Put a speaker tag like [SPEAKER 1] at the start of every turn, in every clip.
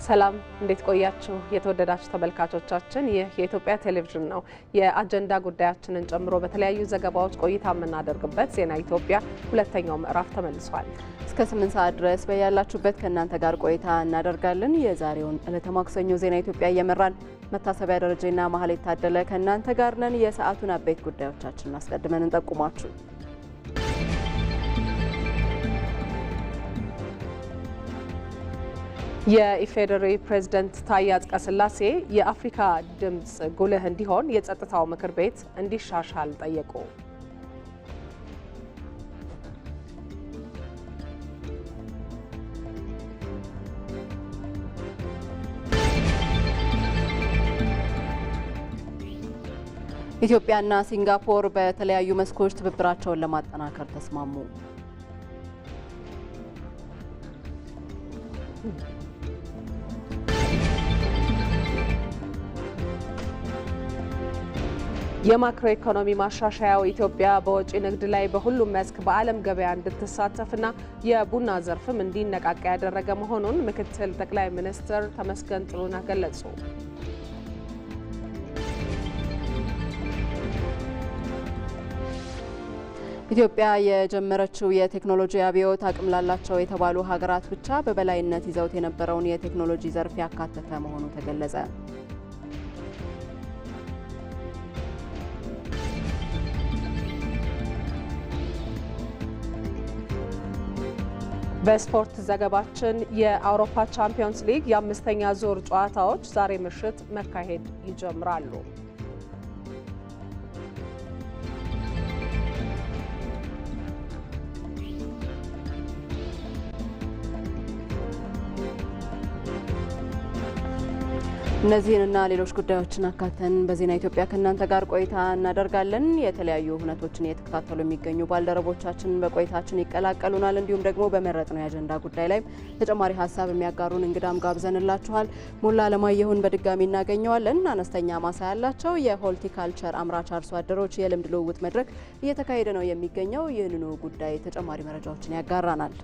[SPEAKER 1] ሰላም እንዴት ቆያችሁ? የተወደዳችሁ ተመልካቾቻችን ይህ የኢትዮጵያ ቴሌቪዥን ነው። የአጀንዳ ጉዳያችንን ጨምሮ በተለያዩ ዘገባዎች ቆይታ የምናደርግበት ዜና ኢትዮጵያ ሁለተኛው ምዕራፍ ተመልሷል።
[SPEAKER 2] እስከ 8 ሰዓት ድረስ በያላችሁበት ከእናንተ ጋር ቆይታ እናደርጋለን። የዛሬውን ዕለተ ማክሰኞ ዜና ኢትዮጵያ እየመራን መታሰቢያ ደረጃና ማህሌት ታደለ ከእናንተ ጋር ነን። የሰዓቱን አበይት ጉዳዮቻችንን አስቀድመን እንጠቁማችሁ።
[SPEAKER 1] የኢፌዴሪ ፕሬዝዳንት ታዬ አጽቀሥላሴ የአፍሪካ ድምጽ ጉልህ እንዲሆን የጸጥታው ምክር ቤት እንዲሻሻል ጠየቁ።
[SPEAKER 2] ኢትዮጵያና ሲንጋፖር በተለያዩ መስኮች ትብብራቸውን ለማጠናከር ተስማሙ።
[SPEAKER 1] የማክሮ ኢኮኖሚ ማሻሻያው ኢትዮጵያ በወጪ ንግድ ላይ በሁሉም መስክ በዓለም ገበያ እንድትሳተፍና የቡና ዘርፍም እንዲነቃቃ ያደረገ መሆኑን ምክትል ጠቅላይ ሚኒስትር ተመስገን ጥሩነህ ገለጹ።
[SPEAKER 2] ኢትዮጵያ የጀመረችው የቴክኖሎጂ አብዮት አቅም ላላቸው የተባሉ ሀገራት ብቻ በበላይነት ይዘውት የነበረውን የቴክኖሎጂ ዘርፍ ያካተተ መሆኑ ተገለጸ።
[SPEAKER 1] በስፖርት ዘገባችን የአውሮፓ ቻምፒዮንስ ሊግ የአምስተኛ ዙር ጨዋታዎች ዛሬ ምሽት መካሄድ ይጀምራሉ።
[SPEAKER 2] እነዚህንና ሌሎች ጉዳዮችን አካተን በዜና ኢትዮጵያ ከእናንተ ጋር ቆይታ እናደርጋለን። የተለያዩ ሁነቶችን እየተከታተሉ የሚገኙ ባልደረቦቻችን በቆይታችን ይቀላቀሉናል። እንዲሁም ደግሞ በመረጥነው የአጀንዳ ጉዳይ ላይ ተጨማሪ ሀሳብ የሚያጋሩን እንግዳም ጋብዘንላችኋል። ሞላ አለማየሁን በድጋሚ እናገኘዋለን። አነስተኛ ማሳ ያላቸው የሆልቲካልቸር አምራች አርሶ አደሮች የልምድ ልውውጥ መድረክ እየተካሄደ ነው የሚገኘው። ይህንኑ ጉዳይ ተጨማሪ መረጃዎችን ያጋራናል።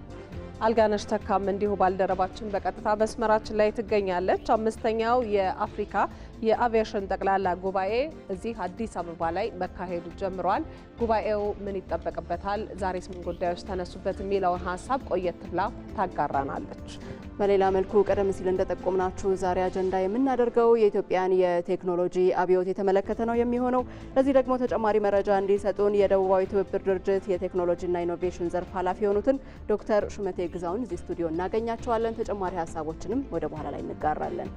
[SPEAKER 1] አልጋነሽ ተካም እንዲሁ ባልደረባችን በቀጥታ መስመራችን ላይ ትገኛለች። አምስተኛው የአፍሪካ የአቪዬሽን ጠቅላላ ጉባኤ እዚህ አዲስ አበባ ላይ መካሄዱ ጀምሯል። ጉባኤው ምን ይጠበቅበታል፣ ዛሬስ ምን ጉዳዮች ተነሱበት የሚለውን ሀሳብ ቆየት ብላ ታጋራናለች።
[SPEAKER 2] በሌላ መልኩ ቀደም ሲል እንደጠቆምናችሁ ዛሬ አጀንዳ የምናደርገው የኢትዮጵያን የቴክኖሎጂ አብዮት የተመለከተ ነው የሚሆነው። ለዚህ ደግሞ ተጨማሪ መረጃ እንዲሰጡን የደቡባዊ ትብብር ድርጅት የቴክኖሎጂና ኢኖቬሽን ዘርፍ ኃላፊ የሆኑትን ዶክተር ሹመቴ ግዛውን እዚህ ስቱዲዮ እናገኛቸዋለን። ተጨማሪ ሀሳቦችንም ወደ በኋላ ላይ እንጋራለን።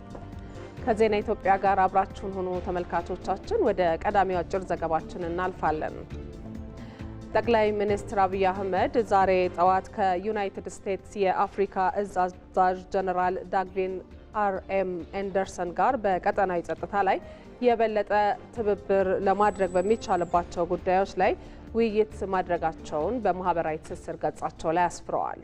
[SPEAKER 1] ከዜና ኢትዮጵያ ጋር አብራችሁን ሆኖ ተመልካቾቻችን ወደ ቀዳሚው አጭር ዘገባችን እናልፋለን። ጠቅላይ ሚኒስትር አብይ አህመድ ዛሬ ጠዋት ከዩናይትድ ስቴትስ የአፍሪካ እዝ አዛዥ ጀነራል ዳግቪን አርኤም ኤንደርሰን ጋር በቀጠናዊ ጸጥታ ላይ የበለጠ ትብብር ለማድረግ በሚቻልባቸው ጉዳዮች ላይ ውይይት ማድረጋቸውን በማህበራዊ ትስስር ገጻቸው ላይ አስፍረዋል።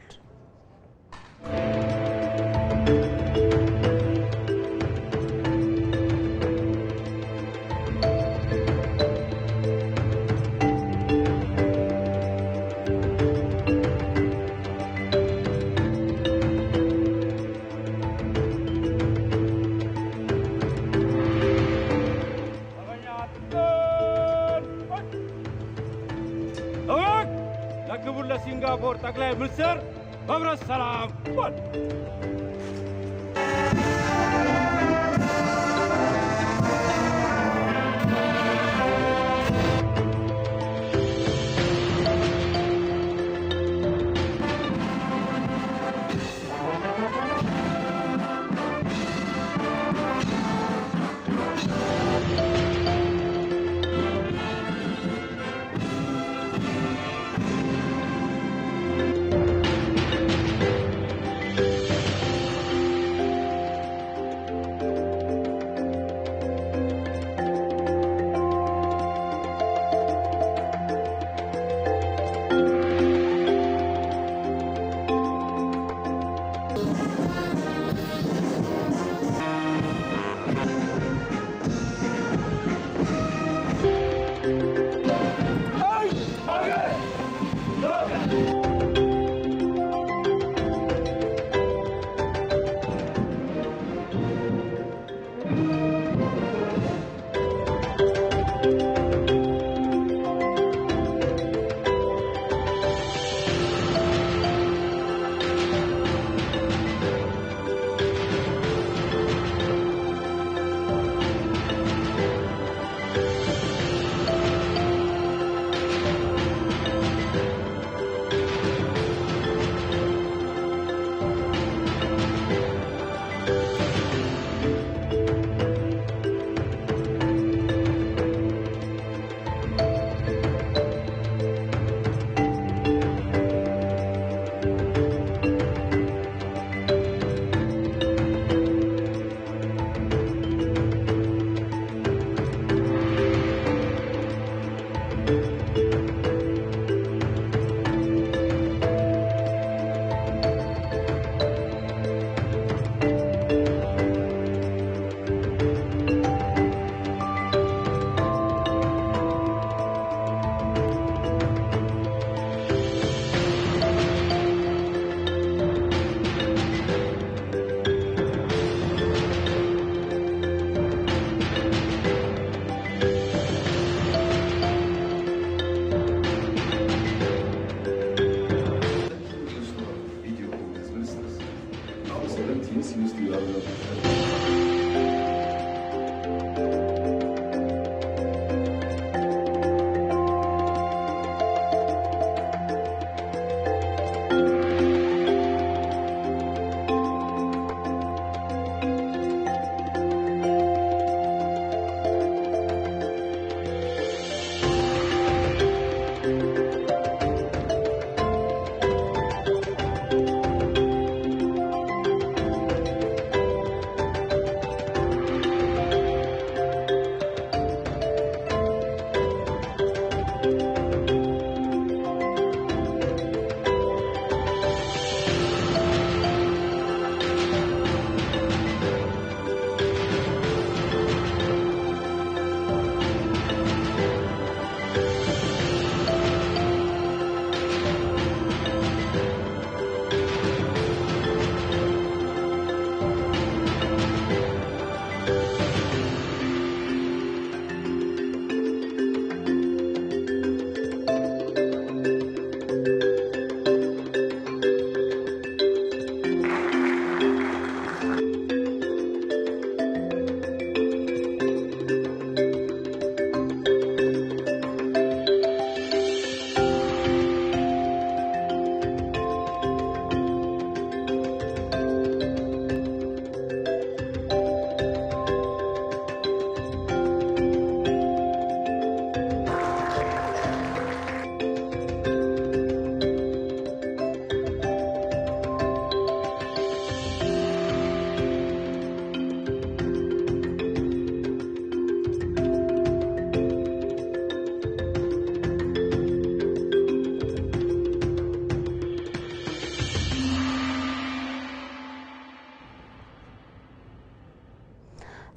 [SPEAKER 3] ሲንጋፖር ጠቅላይ ሚኒስትር በህብረት ሰላም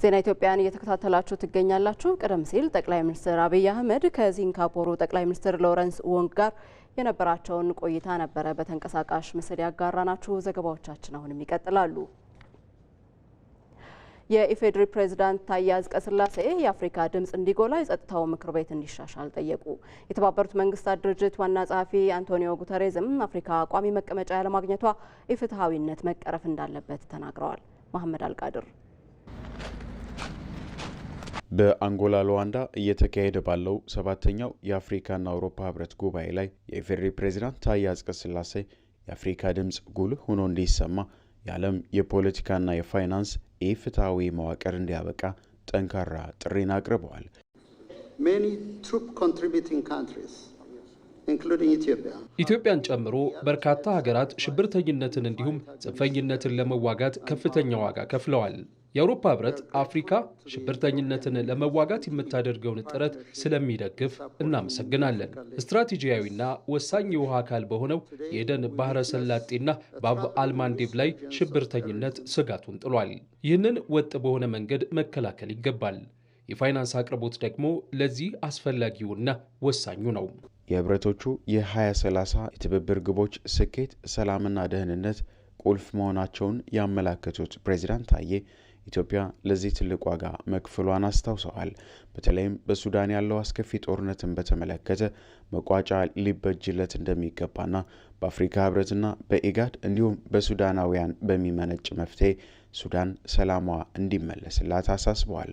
[SPEAKER 2] ዜና ኢትዮጵያን እየተከታተላችሁ ትገኛላችሁ። ቀደም ሲል ጠቅላይ ሚኒስትር አብይ አህመድ ከሲንጋፖሩ ጠቅላይ ሚኒስትር ሎረንስ ወንግ ጋር የነበራቸውን ቆይታ ነበረ በተንቀሳቃሽ ምስል ያጋራናችሁ። ዘገባዎቻችን አሁንም ይቀጥላሉ። የኢፌዴሪ ፕሬዝዳንት ታዬ አጽቀሥላሴ የአፍሪካ ድምጽ እንዲጎላ የጸጥታው ምክር ቤት እንዲሻሻል ጠየቁ። የተባበሩት መንግስታት ድርጅት ዋና ጸሐፊ አንቶኒዮ ጉተሬዝም አፍሪካ ቋሚ መቀመጫ ያለማግኘቷ ኢፍትሐዊነት መቀረፍ እንዳለበት ተናግረዋል። መሐመድ አልቃድር
[SPEAKER 4] በአንጎላ ሉዋንዳ እየተካሄደ ባለው 7ኛው የአፍሪካና አውሮፓ ህብረት ጉባኤ ላይ የኢፌዴሪ ፕሬዝዳንት ታዬ አጽቀሥላሴ የአፍሪካ ድምጽ ጉልህ ሆኖ እንዲሰማ የዓለም የፖለቲካና የፋይናንስ ኢፍትሐዊ መዋቅር እንዲያበቃ ጠንካራ ጥሪን አቅርበዋል።
[SPEAKER 5] ኢትዮጵያን ጨምሮ በርካታ ሀገራት ሽብርተኝነትን እንዲሁም ጽንፈኝነትን ለመዋጋት ከፍተኛ ዋጋ ከፍለዋል። የአውሮፓ ህብረት አፍሪካ ሽብርተኝነትን ለመዋጋት የምታደርገውን ጥረት ስለሚደግፍ እናመሰግናለን። ስትራቴጂያዊና ወሳኝ የውሃ አካል በሆነው የኤደን ባህረ ሰላጤና ባብ አልማንዴብ ላይ ሽብርተኝነት ስጋቱን ጥሏል። ይህንን ወጥ በሆነ መንገድ መከላከል ይገባል። የፋይናንስ አቅርቦት ደግሞ ለዚህ አስፈላጊውና ወሳኙ ነው።
[SPEAKER 4] የህብረቶቹ የ2030 የትብብር ግቦች ስኬት፣ ሰላምና ደህንነት ቁልፍ መሆናቸውን ያመላከቱት ፕሬዝዳንት ታዬ ኢትዮጵያ ለዚህ ትልቅ ዋጋ መክፈሏን አስታውሰዋል። በተለይም በሱዳን ያለው አስከፊ ጦርነትን በተመለከተ መቋጫ ሊበጅለት እንደሚገባና በአፍሪካ ህብረትና በኢጋድ እንዲሁም በሱዳናውያን በሚመነጭ መፍትሄ ሱዳን ሰላሟ እንዲመለስላት አሳስበዋል።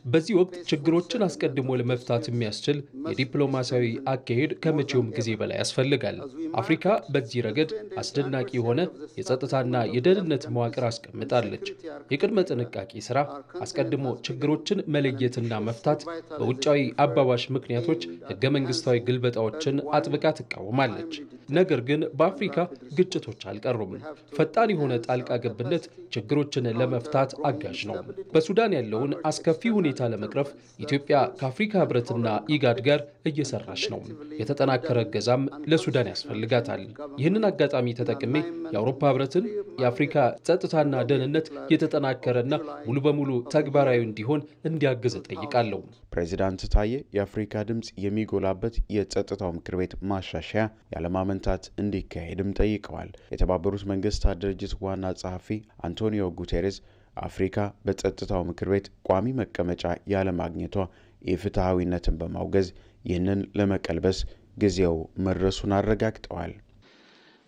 [SPEAKER 5] በዚህ ወቅት ችግሮችን አስቀድሞ ለመፍታት የሚያስችል የዲፕሎማሲያዊ አካሄድ ከመቼውም ጊዜ በላይ ያስፈልጋል። አፍሪካ በዚህ ረገድ አስደናቂ የሆነ የጸጥታና የደህንነት መዋቅር አስቀምጣለች። የቅድመ ጥንቃቄ ስራ፣ አስቀድሞ ችግሮችን መለየትና መፍታት፣ በውጫዊ አባባሽ ምክንያቶች ህገ መንግስታዊ ግልበጣዎችን አጥብቃ ትቃወማለች። ነገር ግን በአፍሪካ ግጭቶች አልቀሩም። ፈጣን የሆነ ጣልቃ ገብነት ችግሮችን ለመፍታት አጋዥ ነው። በሱዳን ያለውን አስከፊ ሁኔታ ለመቅረፍ ኢትዮጵያ ከአፍሪካ ህብረትና ኢጋድ ጋር እየሰራች ነው። የተጠናከረ እገዛም ለሱዳን ያስፈልጋታል። ይህንን አጋጣሚ ተጠቅሜ የአውሮፓ ህብረትን የአፍሪካ ጸጥታና ደህንነት የተጠናከረና ሙሉ በሙሉ ተግባራዊ እንዲሆን እንዲያግዝ ጠይቃለሁ።
[SPEAKER 4] ፕሬዚዳንት ታዬ የአፍሪካ ድምጽ የሚጎላበት የጸጥታው ምክር ቤት ማሻሻያ ያለማመንታት እንዲካሄድም ጠይቀዋል። የተባበሩት መንግስታት ድርጅት ዋና ጸሐፊ አንቶኒዮ ጉቴሬስ አፍሪካ በጸጥታው ምክር ቤት ቋሚ መቀመጫ ያለማግኘቷ የፍትሐዊነትን በማውገዝ ይህንን ለመቀልበስ ጊዜው መድረሱን አረጋግጠዋል።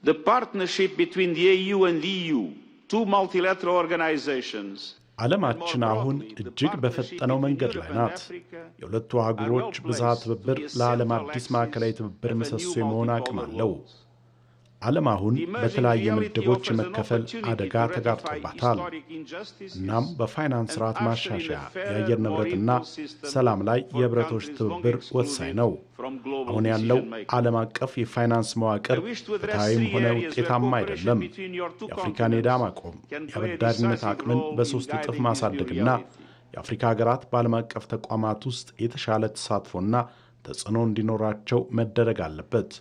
[SPEAKER 6] The partnership between the AU and the EU, two multilateral organizations,
[SPEAKER 7] ዓለማችን አሁን እጅግ በፈጠነው መንገድ ላይ ናት። የሁለቱ አህጉሮች ብዝሃ ትብብር ለዓለም አዲስ ማዕከላዊ ትብብር ምሰሶ የመሆን አቅም አለው። ዓለም አሁን በተለያየ ምድቦች የመከፈል አደጋ ተጋርጦባታል። እናም በፋይናንስ ስርዓት ማሻሻያ፣ የአየር ንብረትና ሰላም ላይ የህብረቶች ትብብር ወሳኝ ነው። አሁን ያለው ዓለም አቀፍ የፋይናንስ መዋቅር ፍትሐዊም ሆነ ውጤታማ አይደለም። የአፍሪካን ዕዳ ማቆም፣ የአበዳሪነት አቅምን በ3 እጥፍ ማሳደግና የአፍሪካ ሀገራት በዓለም አቀፍ ተቋማት ውስጥ የተሻለ ተሳትፎና ተጽዕኖ እንዲኖራቸው መደረግ አለበት።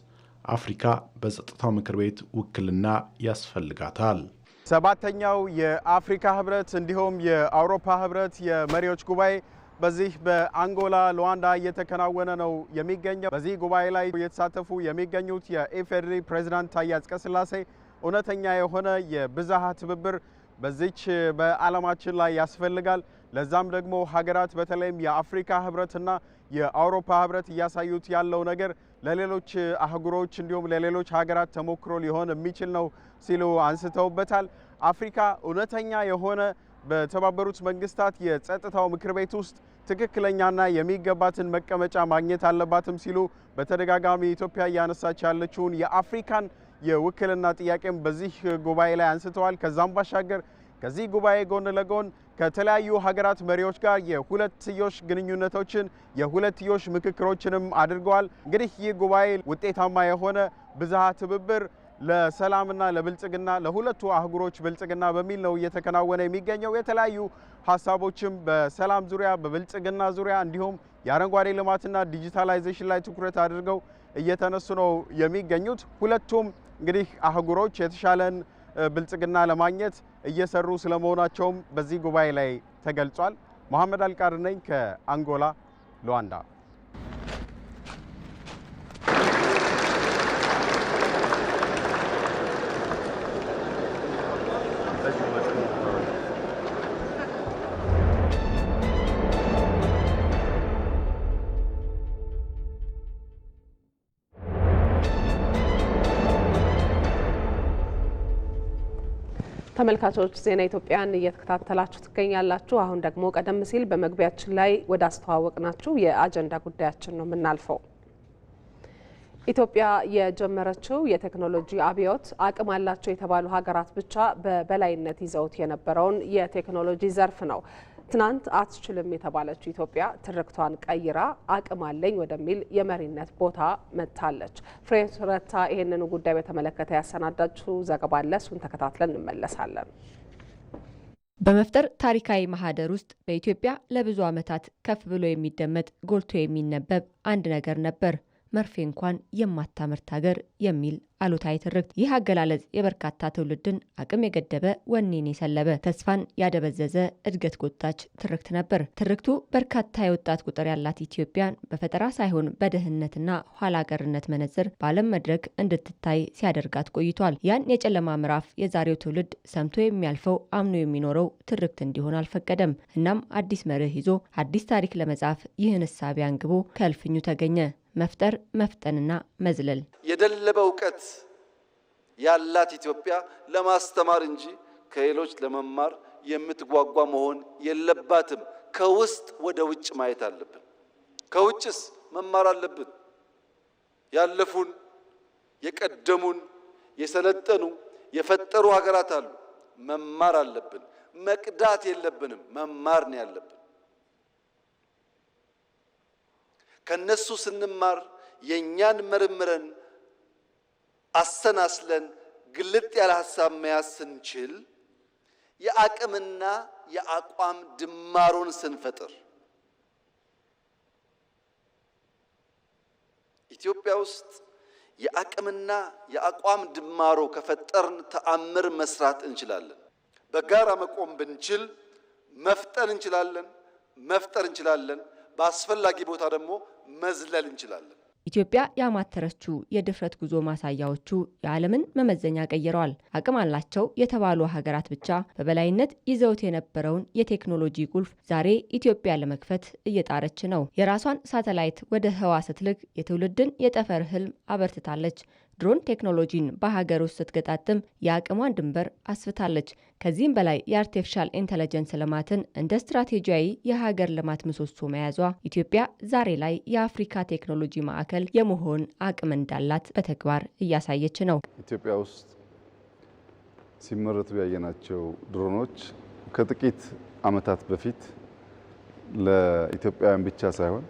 [SPEAKER 7] አፍሪካ በጸጥታው ምክር ቤት ውክልና ያስፈልጋታል።
[SPEAKER 8] 7ኛው የአፍሪካ ህብረት እንዲሁም የአውሮፓ ህብረት የመሪዎች ጉባኤ በዚህ በአንጎላ ሉዋንዳ እየተከናወነ ነው የሚገኘው። በዚህ ጉባኤ ላይ የተሳተፉ የሚገኙት የኢፌዴሪ ፕሬዝዳንት ታዬ አጽቀሥላሴ እውነተኛ የሆነ የብዝሃ ትብብር በዚች በዓለማችን ላይ ያስፈልጋል። ለዛም ደግሞ ሀገራት በተለይም የአፍሪካ ህብረትና የአውሮፓ ህብረት እያሳዩት ያለው ነገር ለሌሎች አህጉሮች እንዲሁም ለሌሎች ሀገራት ተሞክሮ ሊሆን የሚችል ነው ሲሉ አንስተውበታል። አፍሪካ እውነተኛ የሆነ በተባበሩት መንግስታት የጸጥታው ምክር ቤት ውስጥ ትክክለኛና የሚገባትን መቀመጫ ማግኘት አለባትም ሲሉ በተደጋጋሚ ኢትዮጵያ እያነሳች ያለችውን የአፍሪካን የውክልና ጥያቄም በዚህ ጉባኤ ላይ አንስተዋል። ከዛም ባሻገር ከዚህ ጉባኤ ጎን ለጎን ከተለያዩ ሀገራት መሪዎች ጋር የሁለትዮሽ ግንኙነቶችን የሁለትዮሽ ምክክሮችንም አድርገዋል። እንግዲህ ይህ ጉባኤ ውጤታማ የሆነ ብዝሃ ትብብር ለሰላምና ለብልጽግና ለሁለቱ አህጉሮች ብልጽግና በሚል ነው እየተከናወነ የሚገኘው። የተለያዩ ሀሳቦችም በሰላም ዙሪያ፣ በብልጽግና ዙሪያ እንዲሁም የአረንጓዴ ልማትና ዲጂታላይዜሽን ላይ ትኩረት አድርገው እየተነሱ ነው የሚገኙት። ሁለቱም እንግዲህ አህጉሮች የተሻለን ብልጽግና ለማግኘት እየሰሩ ስለመሆናቸውም በዚህ ጉባኤ ላይ ተገልጿል። መሐመድ አልቃር ነኝ ከአንጎላ ሉዋንዳ።
[SPEAKER 1] ተመልካቾች ዜና ኢትዮጵያን እየተከታተላችሁ ትገኛላችሁ። አሁን ደግሞ ቀደም ሲል በመግቢያችን ላይ ወደ አስተዋወቅናችሁ የአጀንዳ ጉዳያችን ነው የምናልፈው። ኢትዮጵያ የጀመረችው የቴክኖሎጂ አብዮት አቅም አላቸው የተባሉ ሀገራት ብቻ በበላይነት ይዘውት የነበረውን የቴክኖሎጂ ዘርፍ ነው። ትናንት አትችልም የተባለችው ኢትዮጵያ ትርክቷን ቀይራ አቅም አለኝ ወደሚል የመሪነት ቦታ መጥታለች። ፍሬት ረታ ይህንን ጉዳይ በተመለከተ ያሰናዳችው ዘገባ አለ። እሱን ተከታትለን እንመለሳለን።
[SPEAKER 9] በመፍጠር ታሪካዊ ማህደር ውስጥ በኢትዮጵያ ለብዙ ዓመታት ከፍ ብሎ የሚደመጥ ጎልቶ የሚነበብ አንድ ነገር ነበር። መርፌ እንኳን የማታመርት ሀገር የሚል አሉታዊ ትርክት። ይህ አገላለጽ የበርካታ ትውልድን አቅም የገደበ ወኔን የሰለበ ተስፋን ያደበዘዘ እድገት ጎታች ትርክት ነበር። ትርክቱ በርካታ የወጣት ቁጥር ያላት ኢትዮጵያን በፈጠራ ሳይሆን በድህነትና ኋላ ቀርነት መነጽር በዓለም መድረክ እንድትታይ ሲያደርጋት ቆይቷል። ያን የጨለማ ምዕራፍ የዛሬው ትውልድ ሰምቶ የሚያልፈው አምኖ የሚኖረው ትርክት እንዲሆን አልፈቀደም። እናም አዲስ መርህ ይዞ አዲስ ታሪክ ለመጻፍ ይህን እሳቤ አንግቦ ከእልፍኙ ተገኘ። መፍጠር መፍጠንና መዝለል።
[SPEAKER 10] የደለበ እውቀት ያላት ኢትዮጵያ ለማስተማር እንጂ ከሌሎች ለመማር የምትጓጓ መሆን የለባትም። ከውስጥ ወደ ውጭ ማየት አለብን። ከውጭስ መማር አለብን። ያለፉን፣ የቀደሙን፣ የሰለጠኑ፣ የፈጠሩ ሀገራት አሉ። መማር አለብን። መቅዳት የለብንም። መማር ነው ያለብን። ከነሱ ስንማር የኛን መርምረን አሰናስለን ግልጥ ያለ ሐሳብ መያዝ ስንችል የአቅምና የአቋም ድማሮን ስንፈጥር ኢትዮጵያ ውስጥ የአቅምና የአቋም ድማሮ ከፈጠርን ተአምር መስራት እንችላለን። በጋራ መቆም ብንችል መፍጠር እንችላለን፣ መፍጠር እንችላለን። በአስፈላጊ ቦታ ደግሞ መዝለል እንችላለን።
[SPEAKER 9] ኢትዮጵያ ያማተረችው የድፍረት ጉዞ ማሳያዎቹ የዓለምን መመዘኛ ቀይረዋል። አቅም አላቸው የተባሉ ሀገራት ብቻ በበላይነት ይዘውት የነበረውን የቴክኖሎጂ ቁልፍ ዛሬ ኢትዮጵያ ለመክፈት እየጣረች ነው። የራሷን ሳተላይት ወደ ህዋ ስትልክ የትውልድን የጠፈር ህልም አበርትታለች። ድሮን ቴክኖሎጂን በሀገር ውስጥ ስትገጣጥም የአቅሟን ድንበር አስፍታለች። ከዚህም በላይ የአርቲፊሻል ኢንተለጀንስ ልማትን እንደ ስትራቴጂያዊ የሀገር ልማት ምሰሶ መያዟ ኢትዮጵያ ዛሬ ላይ የአፍሪካ ቴክኖሎጂ ማዕከል የመሆን አቅም እንዳላት በተግባር እያሳየች ነው።
[SPEAKER 11] ኢትዮጵያ ውስጥ ሲመረቱ ያየናቸው ድሮኖች ከጥቂት ዓመታት በፊት ለኢትዮጵያውያን ብቻ ሳይሆን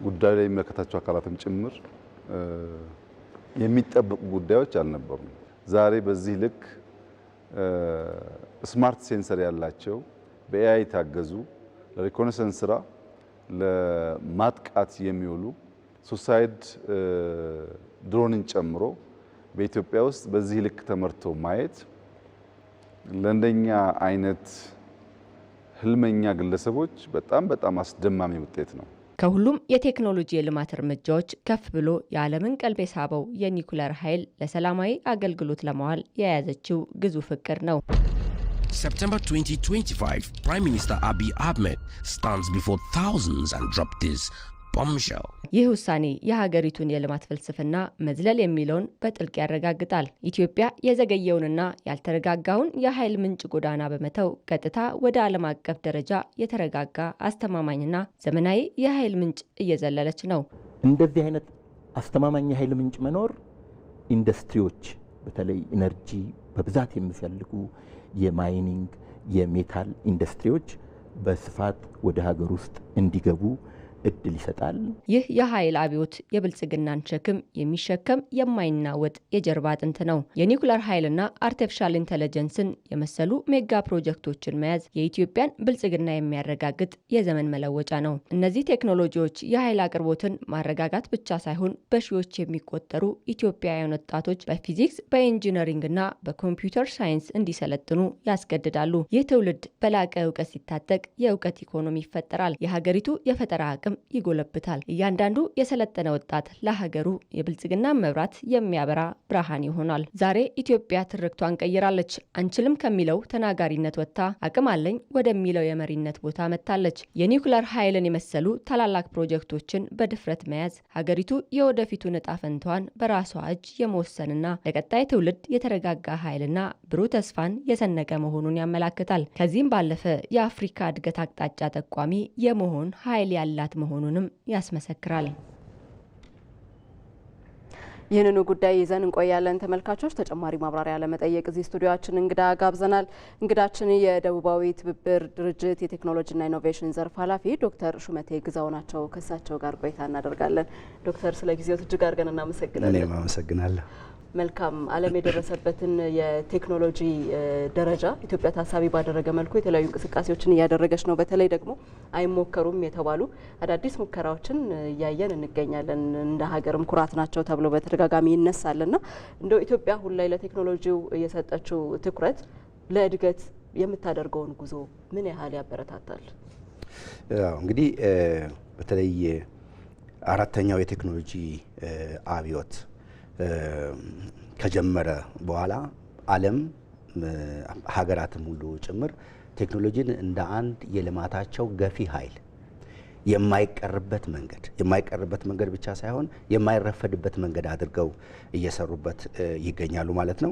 [SPEAKER 11] ጉዳዩ ላይ የሚመለከታቸው አካላትም ጭምር የሚጠበቁ ጉዳዮች አልነበሩም። ዛሬ በዚህ ልክ ስማርት ሴንሰር ያላቸው በኤአይ ታገዙ ለሪኮኔሰንስ ስራ ለማጥቃት የሚውሉ ሱሳይድ ድሮንን ጨምሮ በኢትዮጵያ ውስጥ በዚህ ልክ ተመርቶ ማየት ለእንደኛ አይነት ህልመኛ ግለሰቦች በጣም አስደማሚ ውጤት ነው።
[SPEAKER 9] ከሁሉም የቴክኖሎጂ የልማት እርምጃዎች ከፍ ብሎ የዓለምን ቀልብ የሳበው የኒኩለር ኃይል ለሰላማዊ አገልግሎት ለማዋል የያዘችው ግዙፍ እቅድ ነው።
[SPEAKER 12] September 2025, Prime Minister Abiy Ahmed stands before thousands and dropped this bombshell.
[SPEAKER 9] ይህ ውሳኔ የሀገሪቱን የልማት ፍልስፍና መዝለል የሚለውን በጥልቅ ያረጋግጣል። ኢትዮጵያ የዘገየውንና ያልተረጋጋውን የኃይል ምንጭ ጎዳና በመተው ቀጥታ ወደ ዓለም አቀፍ ደረጃ የተረጋጋ አስተማማኝና ዘመናዊ የኃይል ምንጭ እየዘለለች ነው።
[SPEAKER 13] እንደዚህ አይነት አስተማማኝ የኃይል ምንጭ መኖር ኢንዱስትሪዎች በተለይ ኢነርጂ በብዛት የሚፈልጉ የማይኒንግ የሜታል ኢንዱስትሪዎች በስፋት ወደ ሀገር ውስጥ እንዲገቡ እድል ይሰጣል።
[SPEAKER 9] ይህ የኃይል አብዮት የብልጽግናን ሸክም የሚሸከም የማይናወጥ የጀርባ አጥንት ነው። የኒውክሌር ኃይልና አርቲፊሻል ኢንተለጀንስን የመሰሉ ሜጋ ፕሮጀክቶችን መያዝ የኢትዮጵያን ብልጽግና የሚያረጋግጥ የዘመን መለወጫ ነው። እነዚህ ቴክኖሎጂዎች የኃይል አቅርቦትን ማረጋጋት ብቻ ሳይሆን በሺዎች የሚቆጠሩ ኢትዮጵያውያን ወጣቶች በፊዚክስ በኢንጂነሪንግና በኮምፒውተር ሳይንስ እንዲሰለጥኑ ያስገድዳሉ። ይህ ትውልድ በላቀ እውቀት ሲታጠቅ የእውቀት ኢኮኖሚ ይፈጠራል። የሀገሪቱ የፈጠራ አቅም ይጎለብታል። እያንዳንዱ የሰለጠነ ወጣት ለሀገሩ የብልጽግና መብራት የሚያበራ ብርሃን ይሆናል። ዛሬ ኢትዮጵያ ትርክቷን ቀይራለች። አንችልም ከሚለው ተናጋሪነት ወጥታ አቅም አለኝ ወደሚለው የመሪነት ቦታ መጥታለች። የኒውክሌር ኃይልን የመሰሉ ታላላቅ ፕሮጀክቶችን በድፍረት መያዝ ሀገሪቱ የወደፊቱን ዕጣ ፈንታዋን በራሷ እጅ የመወሰንና ለቀጣይ ትውልድ የተረጋጋ ኃይልና ብሩህ ተስፋን የሰነቀ መሆኑን ያመላክታል። ከዚህም ባለፈ የአፍሪካ እድገት አቅጣጫ ጠቋሚ የመሆን ኃይል ያላት መሆኑንም ያስመሰክራል።
[SPEAKER 2] ይህንኑ ጉዳይ ይዘን እንቆያለን። ተመልካቾች ተጨማሪ ማብራሪያ ለመጠየቅ እዚህ ስቱዲዮአችን እንግዳ ጋብዘናል። እንግዳችን የደቡባዊ ትብብር ድርጅት የቴክኖሎጂና ኢኖቬሽን ዘርፍ ኃላፊ ዶክተር ሹመቴ ግዛው ናቸው። ከእሳቸው ጋር ቆይታ እናደርጋለን። ዶክተር ስለ ጊዜው እጅግ አድርገን እናመሰግናለን።
[SPEAKER 14] እኔም አመሰግናለሁ።
[SPEAKER 2] መልካም። ዓለም የደረሰበትን የቴክኖሎጂ ደረጃ ኢትዮጵያ ታሳቢ ባደረገ መልኩ የተለያዩ እንቅስቃሴዎችን እያደረገች ነው። በተለይ ደግሞ አይሞከሩም የተባሉ አዳዲስ ሙከራዎችን እያየን እንገኛለን። እንደ ሀገርም ኩራት ናቸው ተብሎ በተደጋጋሚ ይነሳልና እንደው ኢትዮጵያ አሁን ላይ ለቴክኖሎጂው የሰጠችው ትኩረት ለእድገት የምታደርገውን ጉዞ ምን ያህል ያበረታታል?
[SPEAKER 14] እንግዲህ በተለይ አራተኛው የቴክኖሎጂ አብዮት ከጀመረ በኋላ ዓለም ሀገራትም ሁሉ ጭምር ቴክኖሎጂን እንደ አንድ የልማታቸው ገፊ ኃይል የማይቀርበት መንገድ ብቻ ሳይሆን የማይረፈድበት መንገድ አድርገው እየሰሩበት ይገኛሉ ማለት ነው።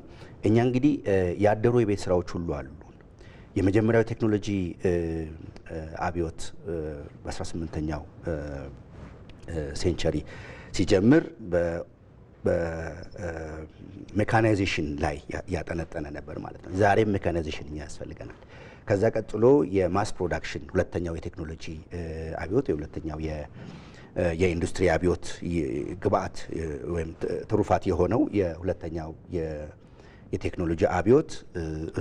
[SPEAKER 14] እኛ እንግዲህ ያደሩ የቤት ስራዎች ሁሉ አሉ። የመጀመሪያው ቴክኖሎጂ አብዮት በ18ኛው ሴንቸሪ ሲጀምር በሜካናይዜሽን ላይ ያጠነጠነ ነበር ማለት ነው። ዛሬም ሜካናይዜሽን ያስፈልገናል። ከዛ ቀጥሎ የማስ ፕሮዳክሽን ሁለተኛው የቴክኖሎጂ አብዮት የሁለተኛው የኢንዱስትሪ አብዮት ግብአት ወይም ትሩፋት የሆነው የሁለተኛው የቴክኖሎጂ አብዮት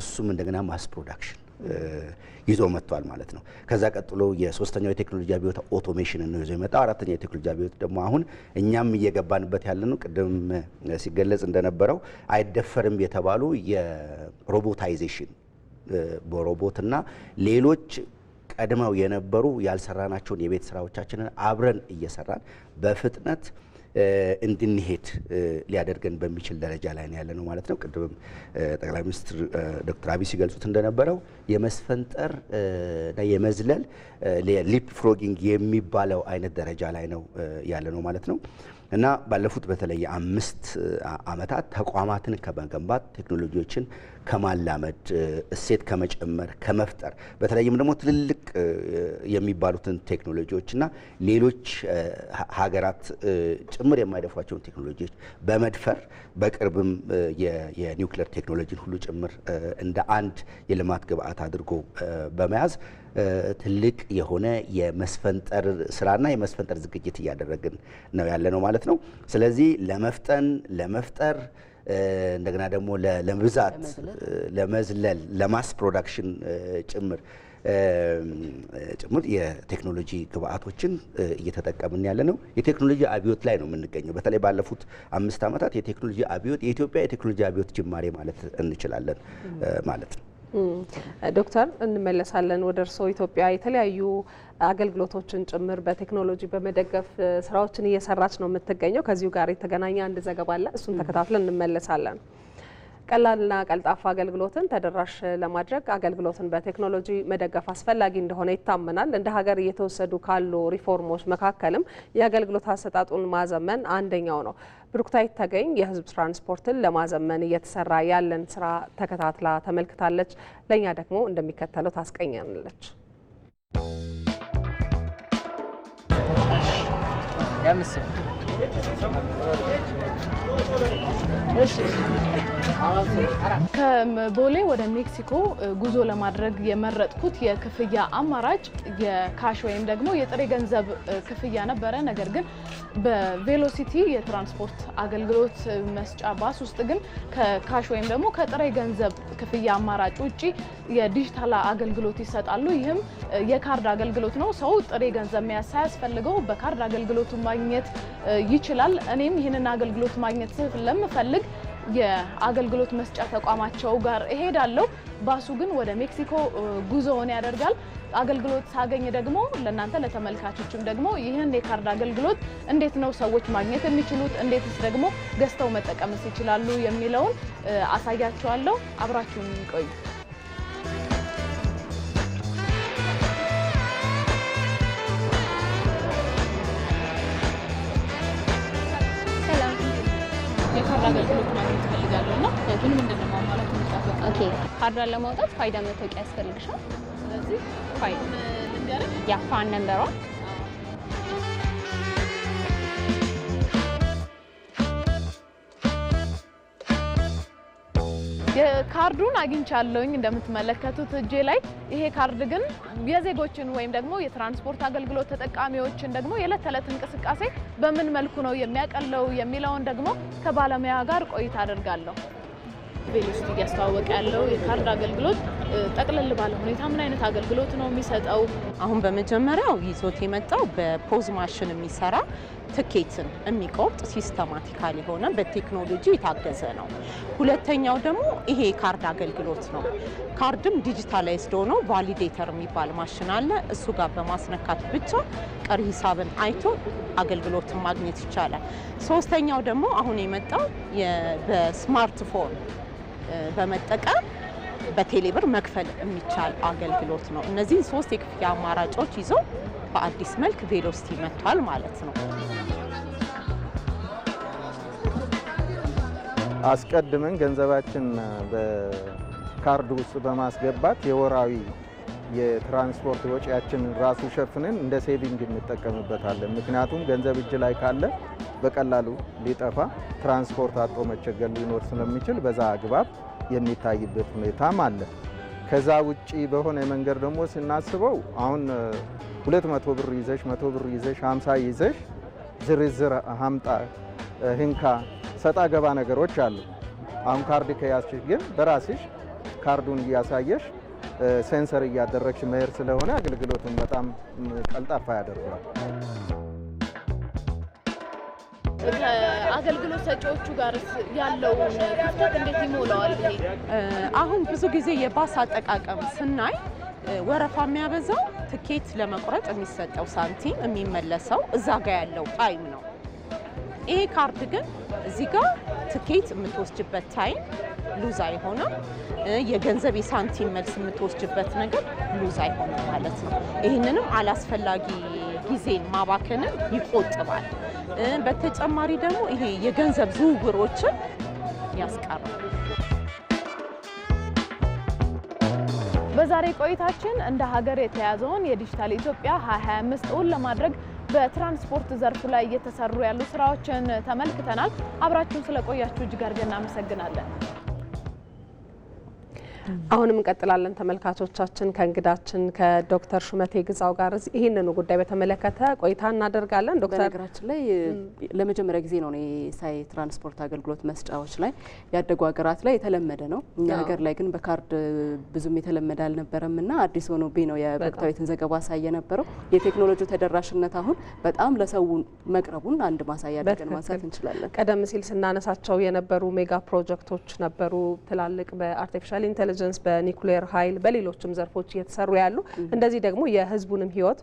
[SPEAKER 14] እሱም እንደገና ማስ ፕሮዳክሽን ይዞ መጥቷል ማለት ነው። ከዛ ቀጥሎ የሶስተኛው የቴክኖሎጂ አብዮት አውቶሜሽን ነው ይዞ የመጣው። አራተኛው የቴክኖሎጂ አብዮት ደግሞ አሁን እኛም እየገባንበት ያለነው ቅድም ሲገለጽ እንደነበረው አይደፈርም የተባሉ የሮቦታይዜሽን በሮቦትና ሌሎች ቀድመው የነበሩ ያልሰራናቸውን የቤት ስራዎቻችንን አብረን እየሰራን በፍጥነት እንድንሄድ ሊያደርገን በሚችል ደረጃ ላይ ነው ያለነው ማለት ነው። ቅድም ጠቅላይ ሚኒስትር ዶክተር አብይ ሲገልጹት እንደነበረው የመስፈንጠር እና የመዝለል ሊፕ ፍሮጊንግ የሚባለው አይነት ደረጃ ላይ ነው ያለነው ማለት ነው። እና ባለፉት በተለይ 5 ዓመታት ተቋማትን ከመገንባት ቴክኖሎጂዎችን ከማላመድ እሴት ከመጨመር ከመፍጠር በተለይም ደግሞ ትልልቅ የሚባሉትን ቴክኖሎጂዎችና ሌሎች ሀገራት ጭምር የማይደፍሯቸውን ቴክኖሎጂዎች በመድፈር በቅርብም የኒውክሌር ቴክኖሎጂን ሁሉ ጭምር እንደ አንድ የልማት ግብአት አድርጎ በመያዝ ትልቅ የሆነ የመስፈንጠር ስራና የመስፈንጠር ዝግጅት እያደረግን ነው ያለነው ማለት ነው። ስለዚህ ለመፍጠር እንደገና ደግሞ ለብዛት ለመዝለል ለማስ ፕሮዳክሽን ጭምር የቴክኖሎጂ ግብአቶችን እየተጠቀምን ያለ ነው። የቴክኖሎጂ አብዮት ላይ ነው የምንገኘው። በተለይ ባለፉት 5 ዓመታት የቴክኖሎጂ አብዮት የኢትዮጵያ የቴክኖሎጂ አብዮት ጅማሬ ማለት እንችላለን ማለት ነው።
[SPEAKER 1] ዶክተር እንመለሳለን ወደ እርስዎ። ኢትዮጵያ የተለያዩ አገልግሎቶችን ጭምር በቴክኖሎጂ በመደገፍ ስራዎችን እየሰራች ነው የምትገኘው። ከዚሁ ጋር የተገናኘ አንድ ዘገባ አለ፣ እሱን ተከታትለን እንመለሳለን። ቀላልና ቀልጣፋ አገልግሎትን ተደራሽ ለማድረግ አገልግሎትን በቴክኖሎጂ መደገፍ አስፈላጊ እንደሆነ ይታመናል። እንደ ሀገር እየተወሰዱ ካሉ ሪፎርሞች መካከልም የአገልግሎት አሰጣጡን ማዘመን አንደኛው ነው። ብሩክታይት ተገኝ የህዝብ ትራንስፖርትን ለማዘመን እየተሰራ ያለን ስራ ተከታትላ ተመልክታለች። ለእኛ ደግሞ እንደሚከተለው ታስቀኛለች።
[SPEAKER 15] ከቦሌ ወደ ሜክሲኮ ጉዞ ለማድረግ የመረጥኩት የክፍያ አማራጭ የካሽ ወይም ደግሞ የጥሬ ገንዘብ ክፍያ ነበረ። ነገር ግን በቬሎሲቲ የትራንስፖርት አገልግሎት መስጫ ባስ ውስጥ ግን ከካሽ ወይም ደግሞ ከጥሬ ገንዘብ ክፍያ አማራጭ ውጪ የዲጂታል አገልግሎት ይሰጣሉ። ይህም የካርድ አገልግሎት ነው። ሰው ጥሬ ገንዘብ መያዝ ሳያስፈልገው በካርድ አገልግሎቱ ማግኘት ይችላል። እኔም ይህንን አገልግሎት ማግኘት ስለምፈልግ የአገልግሎት መስጫ ተቋማቸው ጋር እሄዳለሁ። ባሱ ግን ወደ ሜክሲኮ ጉዞውን ያደርጋል። አገልግሎት ሳገኝ ደግሞ ለእናንተ ለተመልካቾችም ደግሞ ይህን የካርድ አገልግሎት እንዴት ነው ሰዎች ማግኘት የሚችሉት፣ እንዴትስ ደግሞ ገዝተው መጠቀምስ ይችላሉ የሚለውን አሳያችኋለሁ። አብራችሁን ቆዩ። የካርድ አገልግሎት ማግኘት ፈልጋለሁ እና ግን ምንድነው ማሟላት የሚጠበቀው?
[SPEAKER 16] ኦኬ ካርድ ለማውጣት ፋይዳ መታወቂያ ያስፈልግሻል።
[SPEAKER 15] ስለዚህ ፋይዳ ልንገርሽ፣
[SPEAKER 16] ያ ፋን ነምበሯ
[SPEAKER 15] የካርዱን አግኝቻለሁኝ እንደምትመለከቱት እጄ ላይ። ይሄ ካርድ ግን የዜጎችን ወይም ደግሞ የትራንስፖርት አገልግሎት ተጠቃሚዎችን ደግሞ የዕለት ተዕለት እንቅስቃሴ በምን መልኩ ነው የሚያቀለው የሚለውን ደግሞ ከባለሙያ ጋር ቆይታ አደርጋለሁ። ቬሎሲቲ እያስተዋወቀ ያለው የካርድ አገልግሎት ጠቅለል ባለ ሁኔታ ምን አይነት አገልግሎት ነው የሚሰጠው?
[SPEAKER 17] አሁን በመጀመሪያው ይዞት የመጣው በፖዝ ማሽን የሚሰራ ትኬትን የሚቆርጥ ሲስተማቲካል የሆነ በቴክኖሎጂ የታገዘ ነው። ሁለተኛው ደግሞ ይሄ የካርድ አገልግሎት ነው። ካርድም ዲጂታላይዝድ ሆኖ ቫሊዴተር የሚባል ማሽን አለ። እሱ ጋር በማስነካት ብቻ ቀሪ ሂሳብን አይቶ አገልግሎትን ማግኘት ይቻላል። ሶስተኛው ደግሞ አሁን የመጣው በስማርትፎን በመጠቀም በቴሌብር መክፈል የሚቻል አገልግሎት ነው። እነዚህን ሶስት የክፍያ አማራጮች ይዞ በአዲስ መልክ ቬሎሲቲ መጥቷል ማለት ነው።
[SPEAKER 18] አስቀድመን ገንዘባችን በካርድ ውስጥ በማስገባት የወራዊ የትራንስፖርት ወጪያችን ራሱ ሸፍነን እንደ ሴቪንግ እንጠቀምበታለን። ምክንያቱም ገንዘብ እጅ ላይ ካለ በቀላሉ ሊጠፋ፣ ትራንስፖርት አጥቶ መቸገር ሊኖር ስለሚችል በዛ አግባብ የሚታይበት ሁኔታም አለ። ከዛ ውጪ በሆነ መንገድ ደግሞ ስናስበው አሁን 200 ብር ይዘሽ 100 ብር ይዘሽ 50 ይዘሽ ዝርዝር ሀምጣ ህንካ ሰጣ ገባ ነገሮች አሉ። አሁን ካርድ ከያዝሽ ግን በራስሽ ካርዱን እያሳየሽ ሴንሰር እያደረግሽ መሄድ ስለሆነ አገልግሎቱን በጣም ቀልጣፋ ያደርገዋል።
[SPEAKER 15] ከአገልግሎት ሰጪዎቹ ጋር ያለውን ክፍተት እንዴት ይሞላዋል?
[SPEAKER 17] አሁን ብዙ ጊዜ የባስ አጠቃቀም ስናይ ወረፋ የሚያበዛው ትኬት ለመቁረጥ የሚሰጠው ሳንቲም የሚመለሰው እዛ ጋር ያለው ታይም ነው። ይሄ ካርድ ግን እዚህ ጋር ትኬት የምትወስጅበት ታይም ሉዝ አይሆንም። የገንዘብ የሳንቲም መልስ የምትወስጅበት ነገር ሉዝ አይሆንም ማለት ነው። ይህንንም አላስፈላጊ ጊዜን ማባከንን ይቆጥባል። በተጨማሪ ደግሞ ይሄ የገንዘብ ዝውውሮችን ያስቀራል።
[SPEAKER 15] በዛሬ ቆይታችን እንደ ሀገር የተያዘውን የዲጂታል ኢትዮጵያ 2025 እውን ለማድረግ በትራንስፖርት ዘርፉ ላይ እየተሰሩ ያሉ ስራዎችን ተመልክተናል። አብራችሁን ስለቆያችሁ እጅግ አድርገን እናመሰግናለን።
[SPEAKER 1] አሁንም እንቀጥላለን ተመልካቾቻችን ከእንግዳችን ከዶክተር ሹመቴ ግዛው ጋር ይህንኑ ጉዳይ በተመለከተ ቆይታ እናደርጋለን። ዶክተር
[SPEAKER 2] በነገራችን ላይ ለመጀመሪያ ጊዜ ነው ሳይ ትራንስፖርት አገልግሎት መስጫዎች ላይ ያደጉ ሀገራት ላይ የተለመደ ነው። እኛ ሀገር ላይ ግን በካርድ ብዙም የተለመደ አልነበረምና አዲስ ሆኖብኝ ነው የወቅታዊትን ዘገባ ሳየ ነበረው። የቴክኖሎጂ ተደራሽነት አሁን በጣም ለሰው መቅረቡን አንድ ማሳያ አድርገን ማንሳት እንችላለን።
[SPEAKER 1] ቀደም ሲል ስናነሳቸው የነበሩ ሜጋ ፕሮጀክቶች ነበሩ፣ ትላልቅ በአርቲፊሻል ኢንተለጀንስ በኒኩሌር ኃይል በሌሎችም ዘርፎች እየተሰሩ ያሉ እንደዚህ ደግሞ የህዝቡንም ህይወት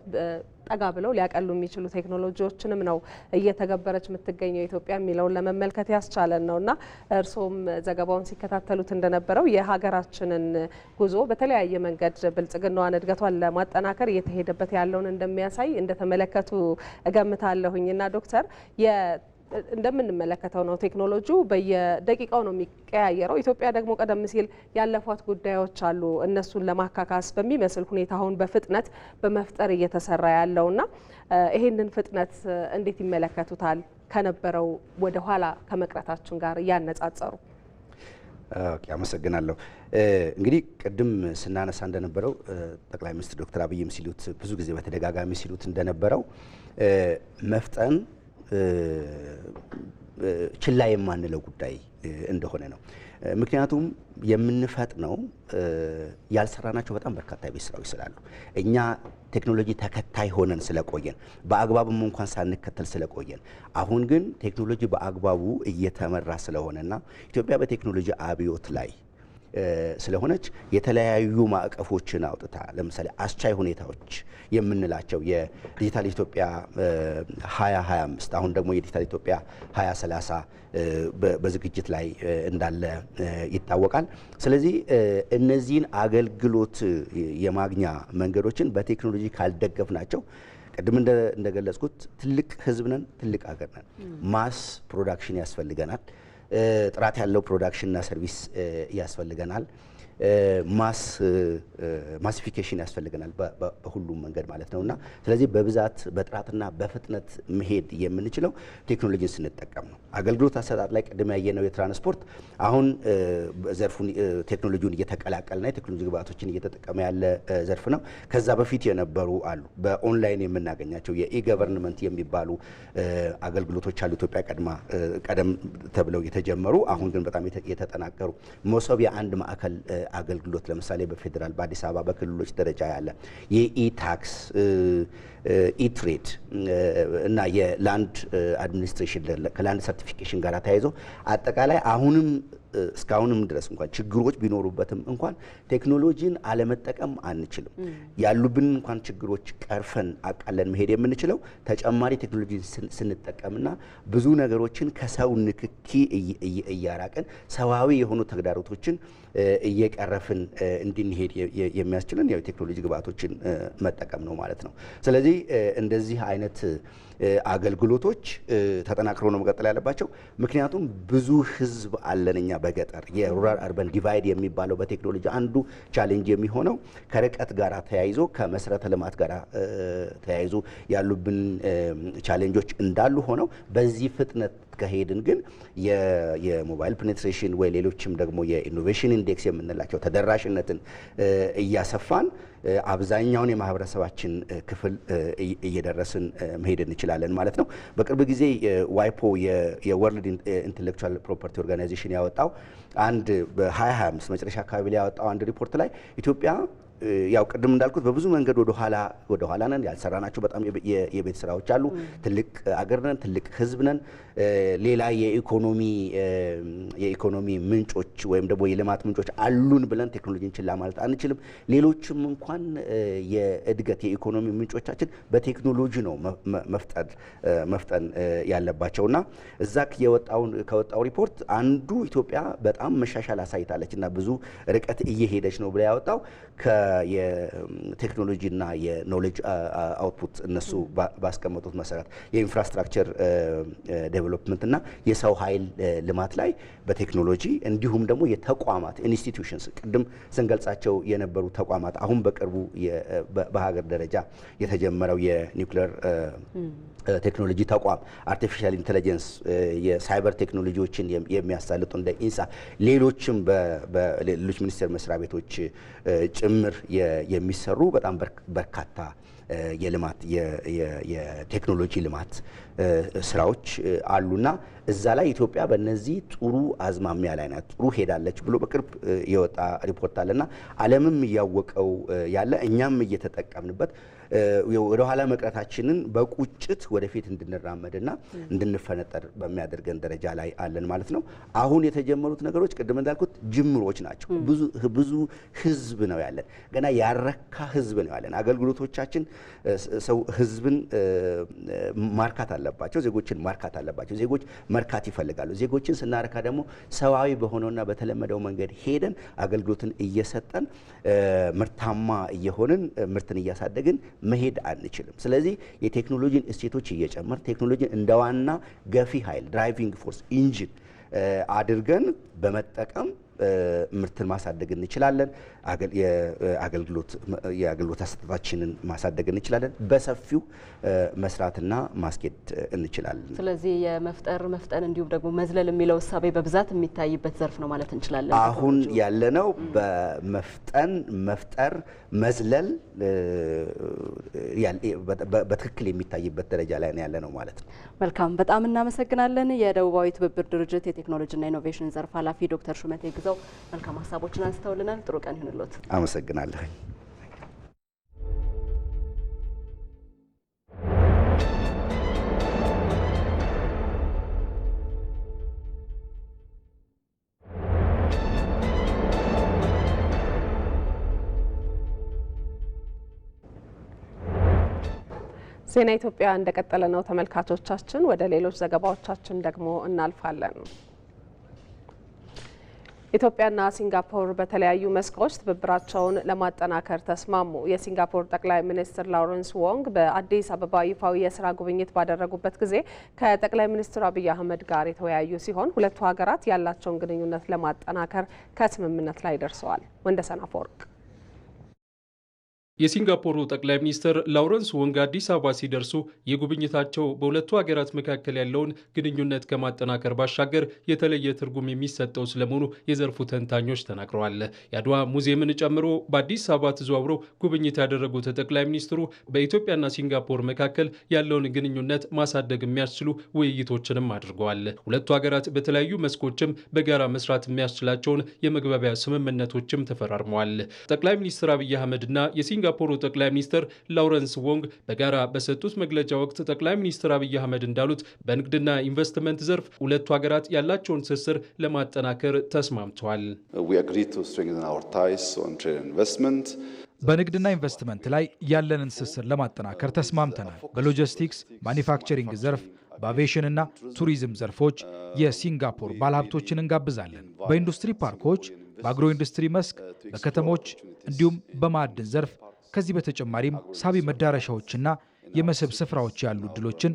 [SPEAKER 1] ጠጋ ብለው ሊያቀሉ የሚችሉ ቴክኖሎጂዎችንም ነው እየተገበረች የምትገኘው ኢትዮጵያ የሚለውን ለመመልከት ያስቻለን ነውና እርሶም ዘገባውን ሲከታተሉት እንደነበረው የሀገራችንን ጉዞ በተለያየ መንገድ ብልጽግናዋን እድገቷን ለማጠናከር እየተሄደበት ያለውን እንደሚያሳይ እንደተመለከቱ እገምታለሁኝና ዶክተር እንደምንመለከተው ነው ቴክኖሎጂው በየደቂቃው ነው የሚቀያየረው። ኢትዮጵያ ደግሞ ቀደም ሲል ያለፏት ጉዳዮች አሉ እነሱን ለማካካስ በሚመስል ሁኔታ አሁን በፍጥነት በመፍጠር እየተሰራ ያለውና ይሄንን ፍጥነት እንዴት ይመለከቱታል? ከነበረው ወደ ኋላ ከመቅረታችን ጋር እያነጻጸሩ?
[SPEAKER 14] ኦኬ፣ አመሰግናለሁ። እንግዲህ ቅድም ስናነሳ እንደነበረው ጠቅላይ ሚኒስትር ዶክተር አብይም ሲሉት ብዙ ጊዜ በተደጋጋሚ ሲሉት እንደነበረው መፍጠን ችላ የማንለው ጉዳይ እንደሆነ ነው። ምክንያቱም የምንፈጥነው ያልሰራናቸው በጣም በርካታ የቤት ስራዎች ስላሉ እኛ ቴክኖሎጂ ተከታይ ሆነን ስለቆየን በአግባቡም እንኳን ሳንከተል ስለቆየን፣ አሁን ግን ቴክኖሎጂ በአግባቡ እየተመራ ስለሆነና ኢትዮጵያ በቴክኖሎጂ አብዮት ላይ ስለሆነች የተለያዩ ማዕቀፎችን አውጥታ ለምሳሌ አስቻይ ሁኔታዎች የምንላቸው የዲጂታል ኢትዮጵያ 2025 አሁን ደግሞ የዲጂታል ኢትዮጵያ 2030 በዝግጅት ላይ እንዳለ ይታወቃል። ስለዚህ እነዚህን አገልግሎት የማግኛ መንገዶችን በቴክኖሎጂ ካልደገፍናቸው ቅድም እንደገለጽኩት ትልቅ ሕዝብ ነን፣ ትልቅ ሀገር ነን። ማስ ፕሮዳክሽን ያስፈልገናል። ጥራት ያለው ፕሮዳክሽንና ሰርቪስ ያስፈልገናል። ማሲፊኬሽን ያስፈልገናል በሁሉም መንገድ ማለት ነውና ስለዚህ በብዛት በጥራትና በፍጥነት መሄድ የምንችለው ቴክኖሎጂን ስንጠቀም ነው። አገልግሎት አሰጣጥ ላይ ቅድም ያየነው የትራንስፖርት አሁን ዘርፉን ቴክኖሎጂውን እየተቀላቀለና የቴክኖሎጂ ግብዓቶችን እየተጠቀመ ያለ ዘርፍ ነው። ከዛ በፊት የነበሩ አሉ። በኦንላይን የምናገኛቸው የኢ-ገቨርንመንት የሚባሉ አገልግሎቶች አሉ። ኢትዮጵያ ቀደም ተብለው የተጀመሩ አሁን ግን በጣም የተጠናከሩ መሶብ የአንድ ማዕከል አገልግሎት ለምሳሌ በፌዴራል በአዲስ አበባ በክልሎች ደረጃ ያለ የኢ-ታክስ ኢትሬድ እና የላንድ አድሚኒስትሬሽን ከላንድ ሰርቲፊኬሽን ጋር ተያይዞ አጠቃላይ አሁንም እስካሁንም ድረስ እንኳን ችግሮች ቢኖሩበትም እንኳን ቴክኖሎጂን አለመጠቀም አንችልም። ያሉብን እንኳን ችግሮች ቀርፈን አቃለን መሄድ የምንችለው ተጨማሪ ቴክኖሎጂ ስንጠቀምና ብዙ ነገሮችን ከሰው ንክኪ እያራቀን ሰዋዊ የሆኑ ተግዳሮቶችን እየቀረፍን እንድንሄድ የሚያስችለን ያው የቴክኖሎጂ ግብዓቶችን መጠቀም ነው ማለት ነው። ስለዚህ እንደዚህ አይነት አገልግሎቶች ተጠናክረው ነው መቀጠል ያለባቸው። ምክንያቱም ብዙ ሕዝብ አለን እኛ በገጠር የሩራል አርበን ዲቫይድ የሚባለው በቴክኖሎጂ አንዱ ቻሌንጅ የሚሆነው ከርቀት ጋር ተያይዞ ከመሰረተ ልማት ጋር ተያይዞ ያሉብን ቻሌንጆች እንዳሉ ሆነው በዚህ ፍጥነት ከሄድን ግን የሞባይል ፔኔትሬሽን ወይ ሌሎችም ደግሞ የኢኖቬሽን ኢንዴክስ የምንላቸው ተደራሽነትን እያሰፋን አብዛኛውን የማህበረሰባችን ክፍል እየደረስን መሄድ እንችላለን ማለት ነው። በቅርብ ጊዜ ዋይፖ የወርልድ ኢንቴሌክቹዋል ፕሮፐርቲ ኦርጋናይዜሽን ያወጣው አንድ በ2025 መጨረሻ አካባቢ ላይ ያወጣው አንድ ሪፖርት ላይ ኢትዮጵያ ያው ቅድም እንዳልኩት በብዙ መንገድ ወደ ኋላ ነን። ያልሰራናቸው በጣም የቤት ስራዎች አሉ። ትልቅ አገር ነን፣ ትልቅ ህዝብ ነን። ሌላ የኢኮኖሚ ምንጮች ወይም ደግሞ የልማት ምንጮች አሉን ብለን ቴክኖሎጂን ችላ ማለት አንችልም። ሌሎችም እንኳን የእድገት የኢኮኖሚ ምንጮቻችን በቴክኖሎጂ ነው መፍጠን ያለባቸውና እዛ ከወጣው ሪፖርት አንዱ ኢትዮጵያ በጣም መሻሻል አሳይታለች እና ብዙ ርቀት እየሄደች ነው ብላ ያወጣው የቴክኖሎጂና የኖሌጅ አውትፑት እነሱ ባስቀመጡት መሰረት የኢንፍራስትራክቸር ዴቨሎፕመንትና የሰው ኃይል ልማት ላይ በቴክኖሎጂ እንዲሁም ደግሞ የተቋማት ኢንስቲትዩሽንስ ቅድም ስንገልጻቸው የነበሩ ተቋማት አሁን በቅርቡ በሀገር ደረጃ የተጀመረው የኒውክሌር ቴክኖሎጂ ተቋም አርቲፊሻል ኢንተለጀንስ የሳይበር ቴክኖሎጂዎችን የሚያሳልጡ እንደ ኢንሳ ሌሎችም በሌሎች ሚኒስቴር መስሪያ ቤቶች ጭምር የሚሰሩ በጣም በርካታ የልማት የቴክኖሎጂ ልማት ስራዎች አሉና እዛ ላይ ኢትዮጵያ በእነዚህ ጥሩ አዝማሚያ ላይ ናት፣ ጥሩ ሄዳለች ብሎ በቅርብ የወጣ ሪፖርት አለና ዓለምም እያወቀው ያለ እኛም እየተጠቀምንበት ወደ ኋላ መቅረታችንን በቁጭት ወደፊት እንድንራመድና እንድንፈነጠር በሚያደርገን ደረጃ ላይ አለን ማለት ነው። አሁን የተጀመሩት ነገሮች ቅድም እንዳልኩት ጅምሮች ናቸው። ብዙ ህዝብ ነው ያለን፣ ገና ያረካ ህዝብ ነው ያለን። አገልግሎቶቻችን ሰው ህዝብን ማርካት አለባቸው፣ ዜጎችን ማርካት አለባቸው። ዜጎች መርካት ይፈልጋሉ። ዜጎችን ስናረካ ደግሞ ሰዋዊ በሆነውና በተለመደው መንገድ ሄደን አገልግሎትን እየሰጠን ምርታማ እየሆንን ምርትን እያሳደግን መሄድ አንችልም። ስለዚህ የቴክኖሎጂን እሴቶች እየጨመር ቴክኖሎጂን እንደ ዋና ገፊ ኃይል ድራይቪንግ ፎርስ ኢንጂን አድርገን በመጠቀም ምርትን ማሳደግ እንችላለን። የአገልግሎት አሰጣጣችንን ማሳደግ እንችላለን። በሰፊው መስራትና ማስኬድ እንችላለን።
[SPEAKER 2] ስለዚህ መፍጠን እንዲሁም ደግሞ መዝለል የሚለው እሳቤ በብዛት የሚታይበት ዘርፍ ነው ማለት እንችላለን።
[SPEAKER 14] አሁን ያለነው መፍጠር፣ መዝለል በትክክል የሚታይበት ደረጃ ላይ ነው ያለነው ማለት ነው።
[SPEAKER 2] መልካም፣ በጣም እናመሰግናለን። የደቡባዊ ትብብር ድርጅት የቴክኖሎጂና ኢኖቬሽን ዘርፍ ኃላፊ ዶክተር ሹመቴ ግዛው መልካም ሀሳቦችን አንስተውልናል። ጥሩ ቀን ይሁንልዎት።
[SPEAKER 14] አመሰግናለሁ።
[SPEAKER 1] ዜና ኢትዮጵያ እንደቀጠለ ነው ተመልካቾቻችን። ወደ ሌሎች ዘገባዎቻችን ደግሞ እናልፋለን። ኢትዮጵያና ሲንጋፖር በተለያዩ መስኮች ትብብራቸውን ለማጠናከር ተስማሙ። የሲንጋፖር ጠቅላይ ሚኒስትር ላውረንስ ወንግ በአዲስ አበባ ይፋዊ የስራ ጉብኝት ባደረጉበት ጊዜ ከጠቅላይ ሚኒስትር አብይ አህመድ ጋር የተወያዩ ሲሆን ሁለቱ ሀገራት ያላቸውን ግንኙነት ለማጠናከር ከስምምነት ላይ ደርሰዋል። ወንደሰን አፈወርቅ
[SPEAKER 5] የሲንጋፖሩ ጠቅላይ ሚኒስትር ላውረንስ ወንግ አዲስ አበባ ሲደርሱ የጉብኝታቸው በሁለቱ ሀገራት መካከል ያለውን ግንኙነት ከማጠናከር ባሻገር የተለየ ትርጉም የሚሰጠው ስለመሆኑ የዘርፉ ተንታኞች ተናግረዋል። የአድዋ ሙዚየምን ጨምሮ በአዲስ አበባ ተዘዋውረው ጉብኝት ያደረጉት ጠቅላይ ሚኒስትሩ በኢትዮጵያና ሲንጋፖር መካከል ያለውን ግንኙነት ማሳደግ የሚያስችሉ ውይይቶችንም አድርገዋል። ሁለቱ ሀገራት በተለያዩ መስኮችም በጋራ መስራት የሚያስችላቸውን የመግባቢያ ስምምነቶችም ተፈራርመዋል። ጠቅላይ ሚኒስትር አብይ አህመድና የሲንጋፖሩ ጠቅላይ ሚኒስትር ላውረንስ ወንግ በጋራ በሰጡት መግለጫ ወቅት ጠቅላይ ሚኒስትር አብይ አህመድ እንዳሉት በንግድና ኢንቨስትመንት ዘርፍ ሁለቱ ሀገራት ያላቸውን ትስስር ለማጠናከር ተስማምተዋል።
[SPEAKER 19] በንግድና ኢንቨስትመንት ላይ ያለንን ትስስር ለማጠናከር ተስማምተናል። በሎጂስቲክስ፣ ማኒፋክቸሪንግ ዘርፍ፣ በአቪዬሽንና ቱሪዝም ዘርፎች የሲንጋፖር ባለሀብቶችን እንጋብዛለን። በኢንዱስትሪ ፓርኮች፣ በአግሮ ኢንዱስትሪ መስክ፣ በከተሞች እንዲሁም በማዕድን ዘርፍ ከዚህ በተጨማሪም ሳቢ መዳረሻዎችና የመስህብ ስፍራዎች ያሉ እድሎችን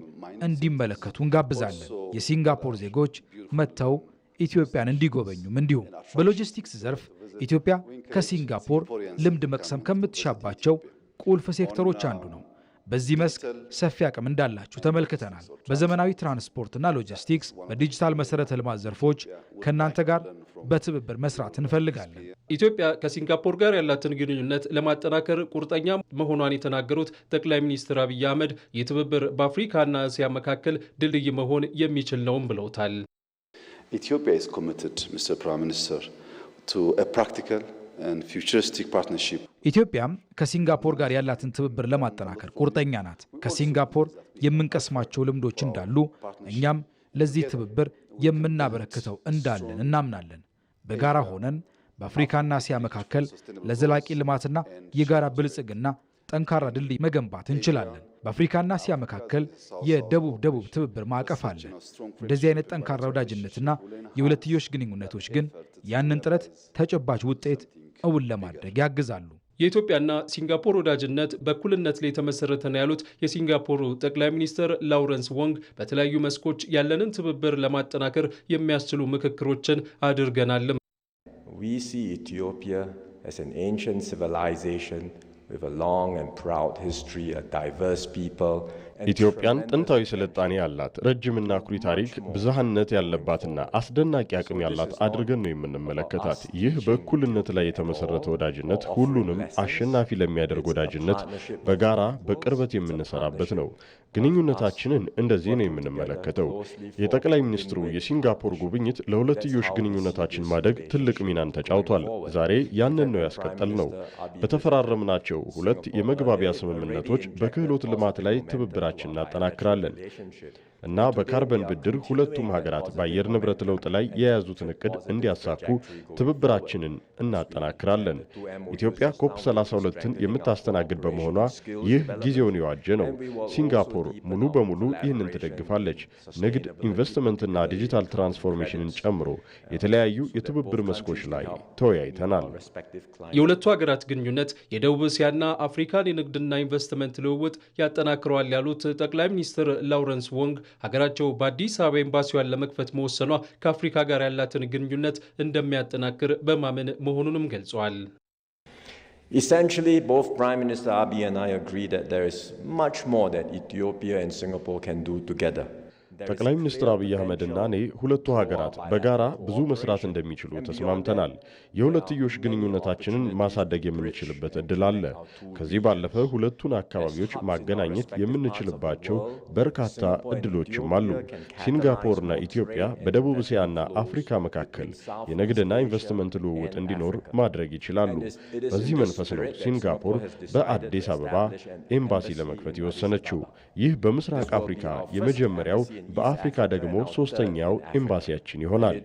[SPEAKER 19] እንዲመለከቱ እንጋብዛለን። የሲንጋፖር ዜጎች መጥተው ኢትዮጵያን እንዲጎበኙም እንዲሁም በሎጂስቲክስ ዘርፍ ኢትዮጵያ ከሲንጋፖር ልምድ መቅሰም ከምትሻባቸው ቁልፍ ሴክተሮች አንዱ ነው። በዚህ መስክ ሰፊ አቅም እንዳላችሁ ተመልክተናል። በዘመናዊ ትራንስፖርትና ሎጂስቲክስ፣ በዲጂታል መሰረተ ልማት ዘርፎች ከእናንተ ጋር በትብብር መስራት እንፈልጋለን።
[SPEAKER 5] ኢትዮጵያ ከሲንጋፖር ጋር ያላትን ግንኙነት ለማጠናከር ቁርጠኛ መሆኗን የተናገሩት ጠቅላይ ሚኒስትር አብይ አህመድ ይህ ትብብር በአፍሪካና እስያ መካከል ድልድይ መሆን የሚችል ነውም ብለውታል።
[SPEAKER 11] ኢትዮጵያ is committed, Mr. Prime Minister, to a practical and futuristic partnership.
[SPEAKER 19] ኢትዮጵያም ከሲንጋፖር ጋር ያላትን ትብብር ለማጠናከር ቁርጠኛ ናት። ከሲንጋፖር የምንቀስማቸው ልምዶች እንዳሉ እኛም ለዚህ ትብብር የምናበረክተው እንዳለን እናምናለን። በጋራ ሆነን በአፍሪካና እስያ መካከል ለዘላቂ ልማትና የጋራ ብልጽግና ጠንካራ ድልድይ መገንባት እንችላለን። በአፍሪካና እስያ መካከል የደቡብ ትብብር ማዕቀፍ አለ። እንደዚህ አይነት ጠንካራ ወዳጅነትና የሁለትዮሽ ግንኙነቶች ግን ያንን ጥረት ተጨባጭ ውጤት እውን ለማድረግ ያግዛሉ።
[SPEAKER 5] የኢትዮጵያና ሲንጋፖር ወዳጅነት በእኩልነት ላይ የተመሰረተ ነው ያሉት የሲንጋፖሩ ጠቅላይ ሚኒስትር ላውረንስ ወንግ በተለያዩ መስኮች ያለንን ትብብር ለማጠናከር የሚያስችሉ ምክክሮችን አድርገናል።
[SPEAKER 20] We see Ethiopia as an ancient civilization with a long and proud history, a diverse people.
[SPEAKER 21] ኢትዮጵያን ጥንታዊ ስልጣኔ ያላት ረጅምና ኩሪ ታሪክ፣ ብዝሃነት ያለባትና አስደናቂ አቅም ያላት አድርገን ነው የምንመለከታት። ይህ በእኩልነት ላይ የተመሰረተ ወዳጅነት ሁሉንም አሸናፊ ለሚያደርግ ወዳጅነት በጋራ በቅርበት የምንሰራበት ነው። ግንኙነታችንን እንደዚህ ነው የምንመለከተው። የጠቅላይ ሚኒስትሩ የሲንጋፖር ጉብኝት ለሁለትዮሽ ግንኙነታችን ማደግ ትልቅ ሚናን ተጫውቷል። ዛሬ ያንን ነው ያስቀጠልነው። በተፈራረምናቸው ሁለት የመግባቢያ ስምምነቶች በክህሎት ልማት ላይ ትብብራችንን እናጠናክራለን እና በካርበን ብድር ሁለቱም ሀገራት በአየር ንብረት ለውጥ ላይ የያዙትን እቅድ እንዲያሳኩ ትብብራችንን እናጠናክራለን። ኢትዮጵያ ኮፕ 32ን የምታስተናግድ በመሆኗ ይህ ጊዜውን የዋጀ ነው። ሲንጋፖር ሙሉ በሙሉ ይህንን ትደግፋለች። ንግድ፣ ኢንቨስትመንትና ዲጂታል ትራንስፎርሜሽንን ጨምሮ የተለያዩ የትብብር መስኮች ላይ ተወያይተናል።
[SPEAKER 5] የሁለቱ ሀገራት ግንኙነት የደቡብ እስያና አፍሪካን የንግድና ኢንቨስትመንት ልውውጥ ያጠናክረዋል ያሉት ጠቅላይ ሚኒስትር ላውረንስ ወንግ ሀገራቸው በአዲስ አበባ ኤምባሲዋን ለመክፈት መወሰኗ ከአፍሪካ ጋር ያላትን ግንኙነት እንደሚያጠናክር በማመን መሆኑንም ገልጸዋል።
[SPEAKER 20] Essentially, both Prime Minister Abiy and I agree that there is much more that Ethiopia and Singapore can do together.
[SPEAKER 21] ጠቅላይ ሚኒስትር አብይ አህመድና እኔ ሁለቱ ሀገራት በጋራ ብዙ መስራት እንደሚችሉ ተስማምተናል። የሁለትዮሽ ግንኙነታችንን ማሳደግ የምንችልበት እድል አለ። ከዚህ ባለፈ ሁለቱን አካባቢዎች ማገናኘት የምንችልባቸው በርካታ እድሎችም አሉ። ሲንጋፖርና ኢትዮጵያ በደቡብ እስያና አፍሪካ መካከል የንግድና ኢንቨስትመንት ልውውጥ እንዲኖር ማድረግ ይችላሉ። በዚህ መንፈስ ነው ሲንጋፖር በአዲስ አበባ ኤምባሲ ለመክፈት የወሰነችው። ይህ በምስራቅ አፍሪካ የመጀመሪያው በአፍሪካ ደግሞ ሶስተኛው ኤምባሲያችን ይሆናል።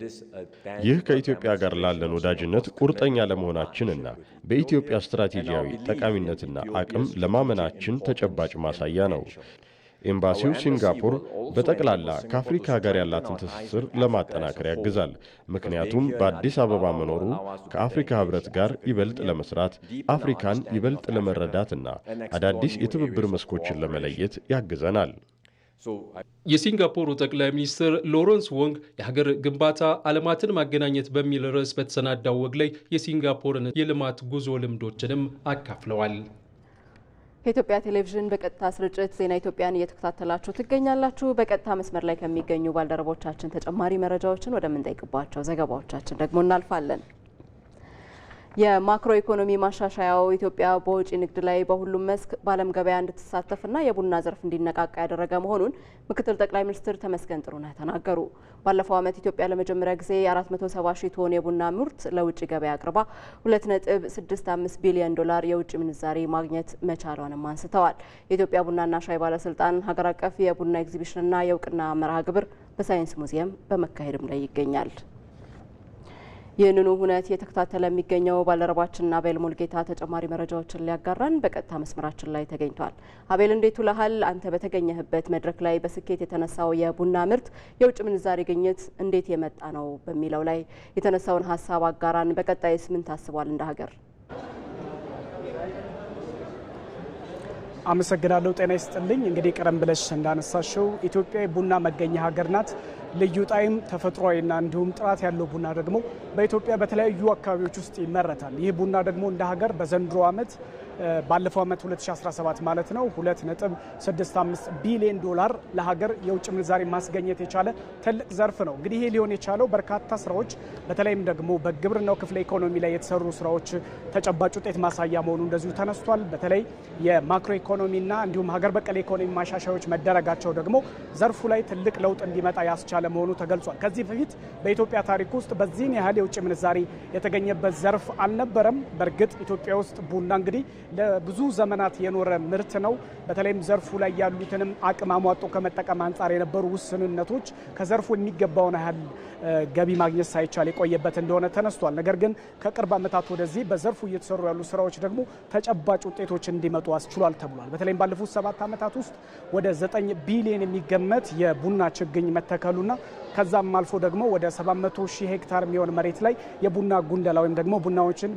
[SPEAKER 21] ይህ ከኢትዮጵያ ጋር ላለን ወዳጅነት ቁርጠኛ ለመሆናችንና በኢትዮጵያ ስትራቴጂያዊ ጠቃሚነትና አቅም ለማመናችን ተጨባጭ ማሳያ ነው። ኤምባሲው ሲንጋፖር በጠቅላላ ከአፍሪካ ጋር ያላትን ትስስር ለማጠናከር ያግዛል። ምክንያቱም በአዲስ አበባ መኖሩ ከአፍሪካ ሕብረት ጋር ይበልጥ ለመስራት፣ አፍሪካን ይበልጥ ለመረዳትና አዳዲስ የትብብር መስኮችን ለመለየት ያግዘናል።
[SPEAKER 5] የሲንጋፖሩ ጠቅላይ ሚኒስትር ሎረንስ ወንግ የሀገር ግንባታ ዓለማትን ማገናኘት በሚል ርዕስ በተሰናዳው ወግ ላይ የሲንጋፖርን የልማት ጉዞ ልምዶችንም አካፍለዋል።
[SPEAKER 2] ከኢትዮጵያ ቴሌቪዥን በቀጥታ ስርጭት ዜና ኢትዮጵያን እየተከታተላችሁ ትገኛላችሁ። በቀጥታ መስመር ላይ ከሚገኙ ባልደረቦቻችን ተጨማሪ መረጃዎችን ወደምንጠይቅባቸው ዘገባዎቻችን ደግሞ እናልፋለን። የማክሮ ኢኮኖሚ ማሻሻያው ኢትዮጵያ በውጭ ንግድ ላይ በሁሉም መስክ በዓለም ገበያ እንድትሳተፍና የቡና ዘርፍ እንዲነቃቃ ያደረገ መሆኑን ምክትል ጠቅላይ ሚኒስትር ተመስገን ጥሩነህ ተናገሩ። ባለፈው ዓመት ኢትዮጵያ ለመጀመሪያ ጊዜ 470 ሺህ ቶን የቡና ምርት ለውጭ ገበያ አቅርባ 2.65 ቢሊዮን ዶላር የውጭ ምንዛሪ ማግኘት መቻሏንም አንስተዋል። የኢትዮጵያ ቡናና ሻይ ባለስልጣን ሀገር አቀፍ የቡና ኤግዚቢሽንና የእውቅና መርሃ ግብር በሳይንስ ሙዚየም በመካሄድም ላይ ይገኛል። ይህንኑ ሁነት የተከታተለ የሚገኘው ባልደረባችን አቤል ሙልጌታ ተጨማሪ መረጃዎችን ሊያጋራን በቀጥታ መስመራችን ላይ ተገኝቷል። አቤል እንዴት ውለሃል? አንተ በተገኘህበት መድረክ ላይ በስኬት የተነሳው የቡና ምርት የውጭ ምንዛሪ ግኝት እንዴት የመጣ ነው በሚለው ላይ የተነሳውን ሀሳብ አጋራን። በቀጣይስ ምን ታስቧል እንደ ሀገር?
[SPEAKER 3] አመሰግናለሁ። ጤና ይስጥልኝ። እንግዲህ ቀደም ብለሽ እንዳነሳሽው ኢትዮጵያ ቡና መገኛ ሀገር ናት። ልዩ ጣዕም ተፈጥሯዊና እንዲሁም ጥራት ያለው ቡና ደግሞ በኢትዮጵያ በተለያዩ አካባቢዎች ውስጥ ይመረታል። ይህ ቡና ደግሞ እንደ ሀገር በዘንድሮ ዓመት ባለፈው ዓመት 2017 ማለት ነው 2.65 ቢሊዮን ዶላር ለሀገር የውጭ ምንዛሪ ማስገኘት የቻለ ትልቅ ዘርፍ ነው። እንግዲህ ይሄ ሊሆን የቻለው በርካታ ስራዎች በተለይም ደግሞ በግብርናው ክፍለ ኢኮኖሚ ላይ የተሰሩ ስራዎች ተጨባጭ ውጤት ማሳያ መሆኑ እንደዚሁ ተነስቷል። በተለይ የማክሮ ኢኮኖሚና እንዲሁም ሀገር በቀል ኢኮኖሚ ማሻሻያዎች መደረጋቸው ደግሞ ዘርፉ ላይ ትልቅ ለውጥ እንዲመጣ ያስቻለ መሆኑ ተገልጿል። ከዚህ በፊት በኢትዮጵያ ታሪክ ውስጥ በዚህን ያህል የውጭ ምንዛሪ የተገኘበት ዘርፍ አልነበረም። በእርግጥ ኢትዮጵያ ውስጥ ቡና እንግዲህ ለብዙ ዘመናት የኖረ ምርት ነው። በተለይም ዘርፉ ላይ ያሉትንም አቅም አሟጦ ከመጠቀም አንጻር የነበሩ ውስንነቶች ከዘርፉ የሚገባውን ያህል ገቢ ማግኘት ሳይቻል የቆየበት እንደሆነ ተነስቷል። ነገር ግን ከቅርብ ዓመታት ወደዚህ በዘርፉ እየተሰሩ ያሉ ስራዎች ደግሞ ተጨባጭ ውጤቶች እንዲመጡ አስችሏል ተብሏል። በተለይም ባለፉት 7 ዓመታት ውስጥ ወደ 9 ቢሊዮን የሚገመት የቡና ችግኝ መተከሉና ከዛም አልፎ ደግሞ ወደ 700 ሺህ ሄክታር የሚሆን መሬት ላይ የቡና ጉንደላ ወይም ደግሞ ቡናዎችን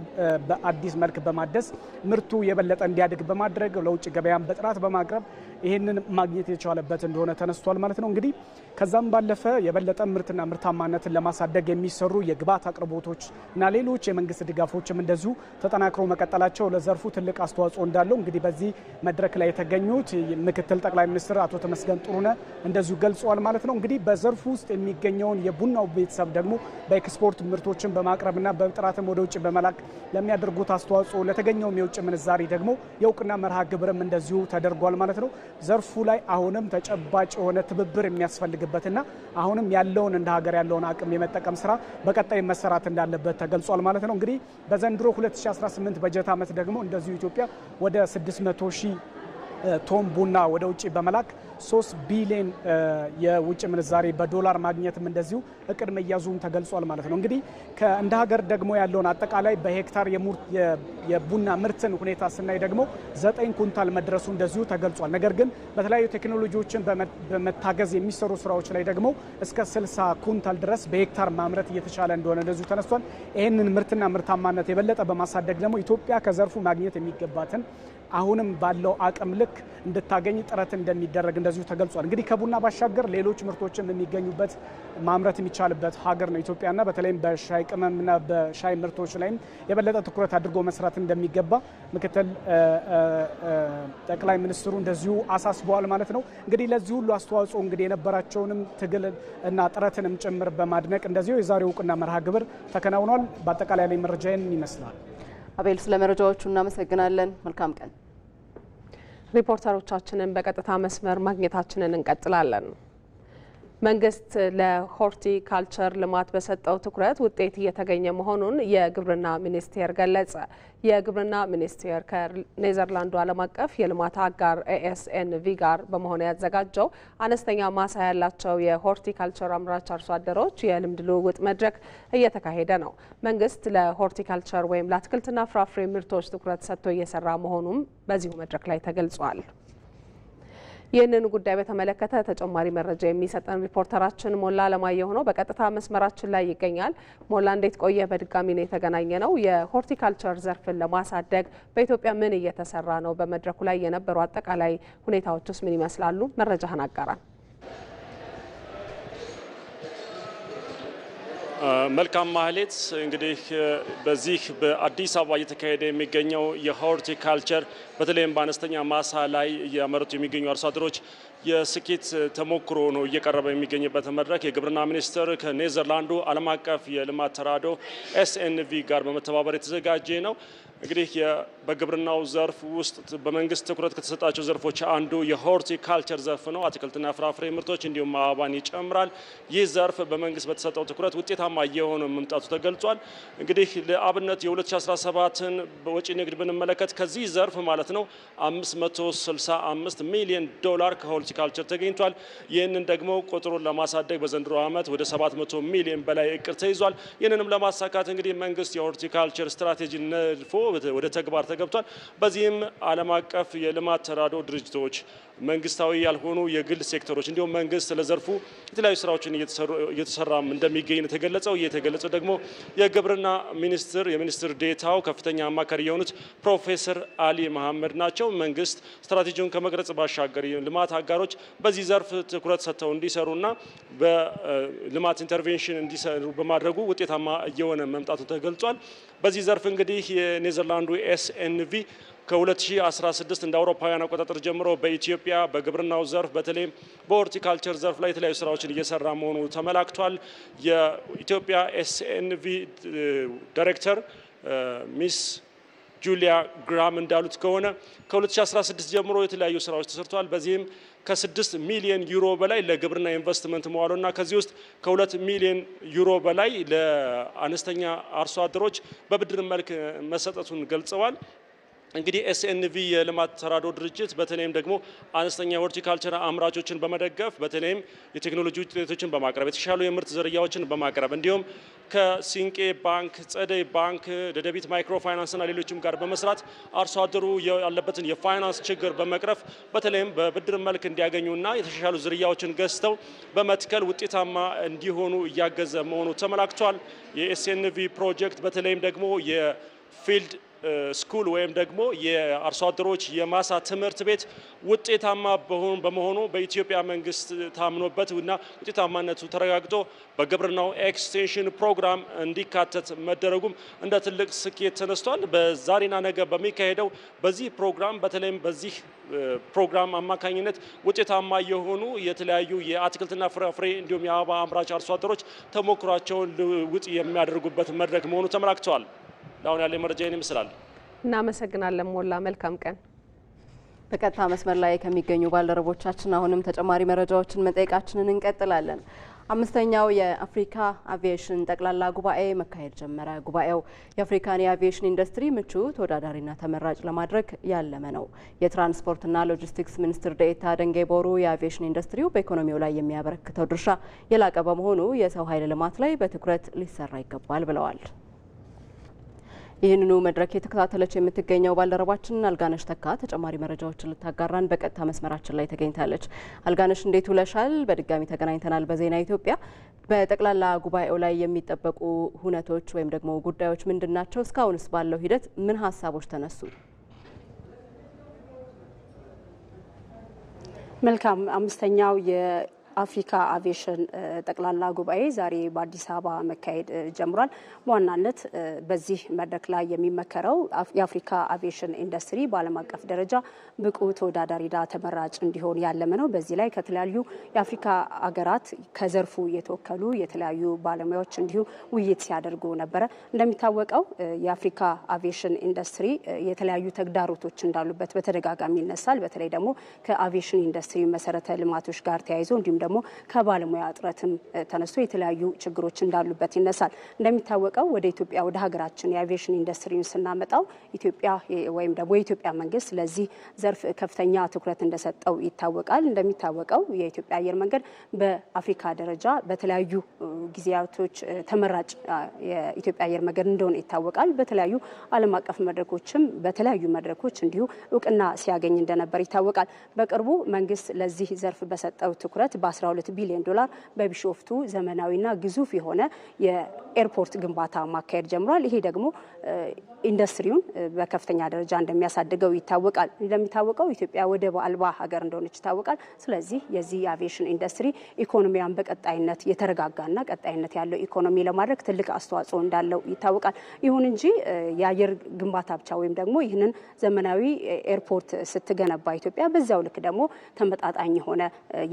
[SPEAKER 3] በአዲስ መልክ በማደስ ምርቱ የበለጠ እንዲያድግ በማድረግ ለውጭ ገበያን በጥራት በማቅረብ ይህንን ማግኘት የቻለበት እንደሆነ ተነስቷል ማለት ነው። እንግዲህ ከዛም ባለፈ የበለጠ ምርትና ምርታማነትን ለማሳደግ የሚሰሩ የግብዓት አቅርቦቶች እና ሌሎች የመንግስት ድጋፎችም እንደዚሁ ተጠናክሮ መቀጠላቸው ለዘርፉ ትልቅ አስተዋጽኦ እንዳለው እንግዲህ በዚህ መድረክ ላይ የተገኙት ምክትል ጠቅላይ ሚኒስትር አቶ ተመስገን ጥሩነህ እንደዚሁ ገልጸዋል ማለት ነው። እንግዲህ በዘርፉ ውስጥ የሚገኘውን የቡናው ቤተሰብ ደግሞ በኤክስፖርት ምርቶችን በማቅረብና በጥራትም ወደ ውጭ በመላክ ለሚያደርጉት አስተዋጽኦ ለተገኘውም የውጭ ምንዛሪ ደግሞ የእውቅና መርሃ ግብርም እንደዚሁ ተደርጓል ማለት ነው። ዘርፉ ላይ አሁንም ተጨባጭ የሆነ ትብብር የሚያስፈልግበትና አሁንም ያለውን እንደ ሀገር ያለውን አቅም የመጠቀም ስራ በቀጣይ መሰራት እንዳለበት ተገልጿል ማለት ነው። እንግዲህ በዘንድሮ 2018 በጀት ዓመት ደግሞ እንደዚሁ ኢትዮጵያ ወደ 600 ሺህ ቶን ቡና ወደ ውጭ በመላክ 3 ቢሊዮን የውጭ ምንዛሬ በዶላር ማግኘትም እንደዚሁ እቅድ መያዙን ተገልጿል ማለት ነው። እንግዲህ እንደ ሀገር ደግሞ ያለውን አጠቃላይ በሄክታር የቡና ምርትን ሁኔታ ስናይ ደግሞ 9 ኩንታል መድረሱ እንደዚሁ ተገልጿል። ነገር ግን በተለያዩ ቴክኖሎጂዎችን በመታገዝ የሚሰሩ ስራዎች ላይ ደግሞ እስከ 60 ኩንታል ድረስ በሄክታር ማምረት እየተቻለ እንደሆነ እንደዚሁ ተነስቷል። ይህንን ምርትና ምርታማነት የበለጠ በማሳደግ ደግሞ ኢትዮጵያ ከዘርፉ ማግኘት የሚገባትን አሁንም ባለው አቅም ልክ ልክ እንድታገኝ ጥረት እንደሚደረግ እንደዚሁ ተገልጿል። እንግዲህ ከቡና ባሻገር ሌሎች ምርቶችም የሚገኙበት ማምረት የሚቻልበት ሀገር ነው ኢትዮጵያና በተለይም በሻይ ቅመምና በሻይ ምርቶች ላይም የበለጠ ትኩረት አድርጎ መስራት እንደሚገባ ምክትል ጠቅላይ ሚኒስትሩ እንደዚሁ አሳስበዋል ማለት ነው። እንግዲህ ለዚህ ሁሉ አስተዋጽኦ እንግዲህ የነበራቸውንም ትግል እና ጥረትንም ጭምር በማድነቅ እንደዚሁ የዛሬው እውቅና መርሃ ግብር ተከናውኗል። በአጠቃላይ ላይ መረጃዬን ይመስላል።
[SPEAKER 2] አቤል፣ ስለ መረጃዎቹ እናመሰግናለን። መልካም ቀን።
[SPEAKER 1] ሪፖርተሮቻችንን በቀጥታ መስመር ማግኘታችንን እንቀጥላለን። መንግስት ለሆርቲካልቸር ልማት በሰጠው ትኩረት ውጤት እየተገኘ መሆኑን የግብርና ሚኒስቴር ገለጸ። የግብርና ሚኒስቴር ከኔዘርላንዱ ዓለም አቀፍ የልማት አጋር ኤኤስኤንቪ ጋር በመሆን ያዘጋጀው አነስተኛ ማሳ ያላቸው የሆርቲካልቸር አምራች አርሶ አደሮች የልምድ ልውውጥ መድረክ እየተካሄደ ነው። መንግስት ለሆርቲካልቸር ወይም ለአትክልትና ፍራፍሬ ምርቶች ትኩረት ሰጥቶ እየሰራ መሆኑም በዚሁ መድረክ ላይ ተገልጿል። ይህንን ጉዳይ በተመለከተ ተጨማሪ መረጃ የሚሰጠን ሪፖርተራችን ሞላ አለማየሁ ነው። በቀጥታ መስመራችን ላይ ይገኛል። ሞላ፣ እንዴት ቆየ? በድጋሚ ነው የተገናኘ ነው። የሆርቲካልቸር ዘርፍን ለማሳደግ በኢትዮጵያ ምን እየተሰራ ነው? በመድረኩ ላይ የነበሩ አጠቃላይ ሁኔታዎችስ ምን ይመስላሉ? መረጃህን አጋራን።
[SPEAKER 4] መልካም ማህሌት፣ እንግዲህ በዚህ በአዲስ አበባ እየተካሄደ የሚገኘው የሆርቲካልቸር በተለይም በአነስተኛ ማሳ ላይ እያመረቱ የሚገኙ አርሶ አደሮች የስኬት ተሞክሮ ነው እየቀረበ የሚገኝበት መድረክ የግብርና ሚኒስቴር ከኔዘርላንዱ ዓለም አቀፍ የልማት ተራድኦ ኤስኤንቪ ጋር በመተባበር የተዘጋጀ ነው። እንግዲህ በግብርናው ዘርፍ ውስጥ በመንግስት ትኩረት ከተሰጣቸው ዘርፎች አንዱ የሆርቲካልቸር ዘርፍ ነው። አትክልትና ፍራፍሬ ምርቶች እንዲሁም አበባን ይጨምራል። ይህ ዘርፍ በመንግስት በተሰጠው ትኩረት ውጤታማ እየሆነ መምጣቱ ተገልጿል። እንግዲህ ለአብነት የ2017ን በወጪ ንግድ ብንመለከት ከዚህ ዘርፍ ማለት ነው 565 ሚሊዮን ዶላር ከሆርቲካልቸር ተገኝቷል። ይህንን ደግሞ ቁጥሩን ለማሳደግ በዘንድሮ ዓመት ወደ 700 ሚሊዮን በላይ እቅድ ተይዟል። ይህንንም ለማሳካት እንግዲህ መንግስት የሆርቲካልቸር ስትራቴጂ ነድፎ ወደ ተግባር ተገብቷል። በዚህም ዓለም አቀፍ የልማት ተራድኦ ድርጅቶች፣ መንግስታዊ ያልሆኑ የግል ሴክተሮች እንዲሁም መንግስት ለዘርፉ የተለያዩ ስራዎችን እየተሰራም እንደሚገኝ የተገለጸው። የተገለጸው ደግሞ የግብርና ሚኒስትር የሚኒስትር ዴታው ከፍተኛ አማካሪ የሆኑት ፕሮፌሰር አሊ መሐመድ ናቸው። መንግስት ስትራቴጂውን ከመቅረጽ ባሻገር ልማት አጋሮች በዚህ ዘርፍ ትኩረት ሰጥተው እንዲሰሩና በልማት ኢንተርቬንሽን እንዲሰሩ በማድረጉ ውጤታማ እየሆነ መምጣቱ ተገልጿል። በዚህ ዘርፍ እንግዲህ የኔዘርላንዱ ኤስኤንቪ ከ2016 እንደ አውሮፓውያን አቆጣጠር ጀምሮ በኢትዮጵያ በግብርናው ዘርፍ በተለይም በሆርቲካልቸር ዘርፍ ላይ የተለያዩ ስራዎችን እየሰራ መሆኑ ተመላክቷል። የኢትዮጵያ ኤስኤንቪ ዳይሬክተር ሚስ ጁሊያ ግራም እንዳሉት ከሆነ ከ2016 ጀምሮ የተለያዩ ስራዎች ተሰርተዋል። በዚህም ከ6 ሚሊዮን ዩሮ በላይ ለግብርና ኢንቨስትመንት መዋሉና ከዚህ ውስጥ ከ2 ሚሊዮን ዩሮ በላይ ለአነስተኛ አርሶ አደሮች በብድር መልክ መሰጠቱን ገልጸዋል። እንግዲህ ኤስኤንቪ የልማት ተራድኦ ድርጅት በተለይም ደግሞ አነስተኛ ሆርቲካልቸር አምራቾችን በመደገፍ በተለይም የቴክኖሎጂ ውጤቶችን በማቅረብ የተሻሉ የምርት ዝርያዎችን በማቅረብ እንዲሁም ከሲንቄ ባንክ፣ ጸደይ ባንክ፣ ደደቢት ማይክሮ ፋይናንስና ሌሎችም ጋር በመስራት አርሶ አደሩ ያለበትን የፋይናንስ ችግር በመቅረፍ በተለይም በብድር መልክ እንዲያገኙና የተሻሉ ዝርያዎችን ገዝተው በመትከል ውጤታማ እንዲሆኑ እያገዘ መሆኑ ተመላክቷል። የኤስኤንቪ ፕሮጀክት በተለይም ደግሞ የፊልድ ስኩል ወይም ደግሞ የአርሶ አደሮች የማሳ ትምህርት ቤት ውጤታማ በመሆኑ በኢትዮጵያ መንግስት ታምኖበት እና ውጤታማነቱ ተረጋግጦ በግብርናው ኤክስቴንሽን ፕሮግራም እንዲካተት መደረጉም እንደ ትልቅ ስኬት ተነስቷል። በዛሬና ነገ በሚካሄደው በዚህ ፕሮግራም በተለይም በዚህ ፕሮግራም አማካኝነት ውጤታማ የሆኑ የተለያዩ የአትክልትና ፍራፍሬ እንዲሁም የአበባ አምራች አርሶ አደሮች ተሞክሯቸውን ልውውጥ የሚያደርጉበት መድረክ መሆኑ ተመላክተዋል። ለአሁን ያለ መረጃ ይህን ይመስላል።
[SPEAKER 1] እናመሰግናለን ሞላ፣ መልካም ቀን።
[SPEAKER 2] በቀጥታ መስመር ላይ ከሚገኙ ባልደረቦቻችን አሁንም ተጨማሪ መረጃዎችን መጠየቃችንን እንቀጥላለን። አምስተኛው የአፍሪካ አቪዬሽን ጠቅላላ ጉባኤ መካሄድ ጀመረ። ጉባኤው የአፍሪካን የአቪዬሽን ኢንዱስትሪ ምቹ፣ ተወዳዳሪና ተመራጭ ለማድረግ ያለመ ነው። የትራንስፖርትና ሎጂስቲክስ ሚኒስትር ዴኤታ ደንጌ ቦሩ የአቪዬሽን ኢንዱስትሪው በኢኮኖሚው ላይ የሚያበረክተው ድርሻ የላቀ በመሆኑ የሰው ኃይል ልማት ላይ በትኩረት ሊሰራ ይገባል ብለዋል። ይህንኑ መድረክ የተከታተለች የምትገኘው ባልደረባችን አልጋነሽ ተካ ተጨማሪ መረጃዎችን ልታጋራን በቀጥታ መስመራችን ላይ ተገኝታለች። አልጋነሽ እንዴት ውለሻል? በድጋሚ ተገናኝተናል በዜና ኢትዮጵያ። በጠቅላላ ጉባኤው ላይ የሚጠበቁ ሁነቶች ወይም ደግሞ ጉዳዮች ምንድን ናቸው? እስካሁንስ ባለው ሂደት ምን ሀሳቦች ተነሱ?
[SPEAKER 6] መልካም አምስተኛው የአፍሪካ አቪዬሽን ጠቅላላ ጉባኤ ዛሬ በአዲስ አበባ መካሄድ ጀምሯል። በዋናነት በዚህ መድረክ ላይ የሚመከረው የአፍሪካ አቪዬሽን ኢንዱስትሪ በዓለም አቀፍ ደረጃ ብቁ ተወዳዳሪና ተመራጭ እንዲሆን ያለመ ነው። በዚህ ላይ ከተለያዩ የአፍሪካ ሀገራት ከዘርፉ የተወከሉ የተለያዩ ባለሙያዎች እንዲሁ ውይይት ሲያደርጉ ነበረ። እንደሚታወቀው የአፍሪካ አቪዬሽን ኢንዱስትሪ የተለያዩ ተግዳሮቶች እንዳሉበት በተደጋጋሚ ይነሳል። በተለይ ደግሞ ከአቪዬሽን ኢንዱስትሪ መሰረተ ልማቶች ጋር ተያይዞ እንዲሁም ደግሞ ከባለሙያ እጥረትም ተነስቶ የተለያዩ ችግሮች እንዳሉበት ይነሳል። እንደሚታወቀው ወደ ኢትዮጵያ ወደ ሀገራችን የአቪዬሽን ኢንዱስትሪን ስናመጣው ኢትዮጵያ ወይም ደግሞ የኢትዮጵያ መንግስት ለዚህ ዘርፍ ከፍተኛ ትኩረት እንደሰጠው ይታወቃል። እንደሚታወቀው የኢትዮጵያ አየር መንገድ በአፍሪካ ደረጃ በተለያዩ ጊዜያቶች ተመራጭ የኢትዮጵያ አየር መንገድ እንደሆነ ይታወቃል። በተለያዩ ዓለም አቀፍ መድረኮችም በተለያዩ መድረኮች እንዲሁ እውቅና ሲያገኝ እንደነበር ይታወቃል። በቅርቡ መንግስት ለዚህ ዘርፍ በሰጠው ትኩረት በ12 ቢሊዮን ዶላር በቢሾፍቱ ዘመናዊና ግዙፍ የሆነ የኤርፖርት ግንባታ ማካሄድ ጀምሯል። ይሄ ደግሞ ኢንዱስትሪውን በከፍተኛ ደረጃ እንደሚያሳድገው ይታወቃል። እንደሚታወቀው ኢትዮጵያ ወደብ አልባ ሀገር እንደሆነች ይታወቃል። ስለዚህ የዚህ የአቪዬሽን ኢንዱስትሪ ኢኮኖሚያን በቀጣይነት የተረጋጋና ቀጣይነት ያለው ኢኮኖሚ ለማድረግ ትልቅ አስተዋጽኦ እንዳለው ይታወቃል። ይሁን እንጂ የአየር ግንባታ ብቻ ወይም ደግሞ ይህንን ዘመናዊ ኤርፖርት ስትገነባ ኢትዮጵያ በዚያው ልክ ደግሞ ተመጣጣኝ የሆነ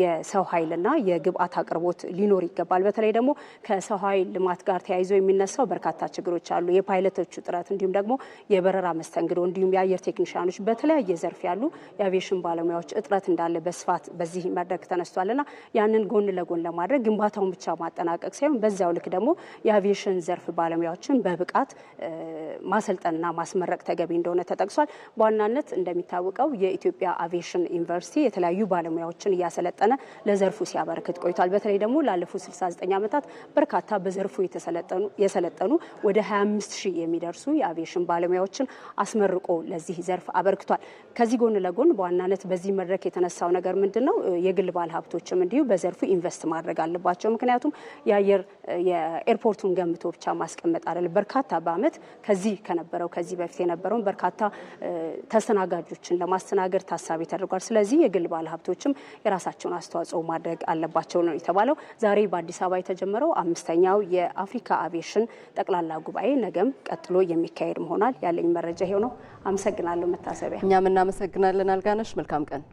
[SPEAKER 6] የሰው ኃይልና የግብአት አቅርቦት ሊኖር ይገባል። በተለይ ደግሞ ከሰው ኃይል ልማት ጋር ተያይዞ የሚነሳው በርካታ ችግሮች አሉ። የፓይለቶቹ ጥረት እንዲሁም ደግሞ የበረራ መስተንግዶ እንዲሁም የአየር ቴክኒሻኖች በተለያየ ዘርፍ ያሉ የአቪዬሽን ባለሙያዎች እጥረት እንዳለ በስፋት በዚህ መድረክ ተነስቷልና ያንን ጎን ለጎን ለማድረግ ግንባታውን ብቻ ማጠናቀቅ ሳይሆን በዚያው ልክ ደግሞ የአቪዬሽን ዘርፍ ባለሙያዎችን በብቃት ማሰልጠንና ማስመረቅ ተገቢ እንደሆነ ተጠቅሷል። በዋናነት እንደሚታወቀው የኢትዮጵያ አቪዬሽን ዩኒቨርሲቲ የተለያዩ ባለሙያዎችን እያሰለጠነ ለዘርፉ ሲያበረክት ቆይቷል። በተለይ ደግሞ ላለፉት 69 ዓመታት በርካታ በዘርፉ የሰለጠኑ ወደ 25 ሺህ የሚደርሱ የአቪዬሽን ባለሙያዎችን አስመርቆ ለዚህ ዘርፍ አበርክቷል። ከዚህ ጎን ለጎን በዋናነት በዚህ መድረክ የተነሳው ነገር ምንድነው? የግል ባለሀብቶችም እንዲሁ በዘርፉ ኢንቨስት ማድረግ አለባቸው። ምክንያቱም የኤርፖርቱን ገንብቶ ብቻ ማስቀመጥ አይደለም። በርካታ በአመት ከዚህ በፊት የነበረውን በርካታ ተስተናጋጆችን ለማስተናገድ ታሳቢ ተደርጓል። ስለዚህ የግል ባለሀብቶችም የራሳቸውን አስተዋጽኦ ማድረግ አለባቸው ነው የተባለው። ዛሬ በአዲስ አበባ የተጀመረው አምስተኛው የአፍሪካ አቪዬሽን ጠቅላላ ጉባኤ ነገም ቀጥሎ የሚካሄድ መሆናል። ያለኝ መረጃ ይሄው ነው። አመሰግናለሁ መታሰቢያ።
[SPEAKER 2] እኛም እናመሰግናለን አልጋነሽ። መልካም ቀን።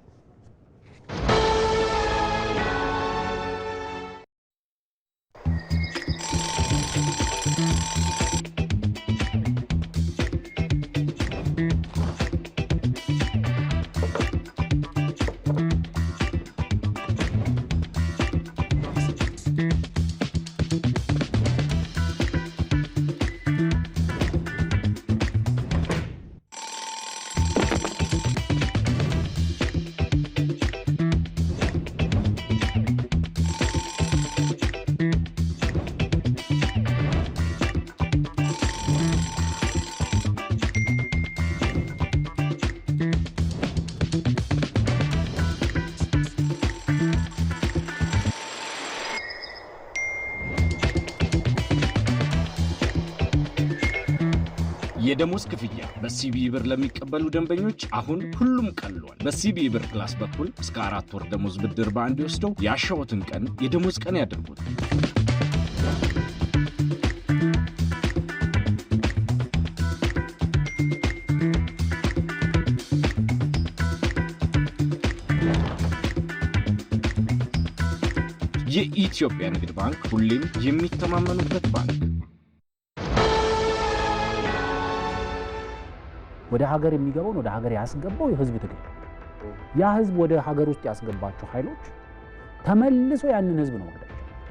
[SPEAKER 22] የደሞዝ ክፍያ በሲቢኢ ብር ለሚቀበሉ ደንበኞች አሁን ሁሉም ቀሏል። በሲቢኢ ብር ፕላስ በኩል እስከ 4 ወር ደሞዝ ብድር በአንድ ወስደው ያሻዎትን ቀን የደሞዝ ቀን ያድርጉት። የኢትዮጵያ ንግድ ባንክ ሁሌም የሚተማመኑበት ባንክ።
[SPEAKER 23] ወደ ሀገር የሚገባውን ወደ ሀገር ያስገባው የህዝብ ትግል። ያ ህዝብ ወደ ሀገር ውስጥ ያስገባቸው ኃይሎች ተመልሶ ያንን ህዝብ ነው ወደ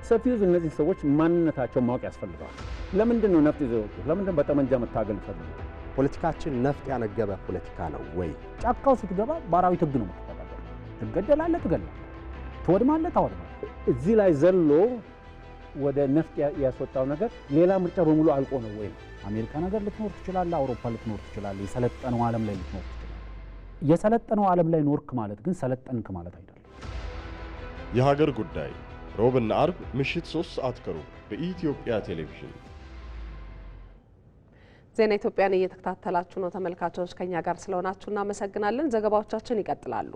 [SPEAKER 24] ሰፊው እነዚህ ሰዎች ማንነታቸው ማወቅ ያስፈልጋል። ለምንድን ነው ነፍጥ ይዘው ለምንድን በጠመንጃ መታገል ይፈልጋሉ?
[SPEAKER 25] ፖለቲካችን ነፍጥ ያነገበ ፖለቲካ ነው ወይ?
[SPEAKER 23] ጫካው ስትገባ በአራዊት ህግ ነው የምትተዳደረው። ትገደላለህ፣ ትገላለህ፣ ትወድማለህ፣ ታወድማለህ።
[SPEAKER 24] እዚህ ላይ ዘሎ ወደ ነፍጥ ያስወጣው ነገር ሌላ ምርጫ በሙሉ አልቆ ነው ወይ?
[SPEAKER 23] አሜሪካ ነገር ልትኖር ትችላለህ፣ አውሮፓ ልትኖር ትችላለህ፣ የሰለጠነው ዓለም ላይ ልትኖር ትችላለህ። የሰለጠነው ዓለም ላይ ኖርክ ማለት ግን ሰለጠንክ ማለት አይደለም።
[SPEAKER 21] የሀገር ጉዳይ ሮብና አርብ ምሽት 3 ሰዓት ከሩብ በኢትዮጵያ ቴሌቪዥን።
[SPEAKER 1] ዜና ኢትዮጵያን እየተከታተላችሁ ነው ተመልካቾች። ከኛ ጋር ስለሆናችሁ እናመሰግናለን። ዘገባዎቻችን ይቀጥላሉ።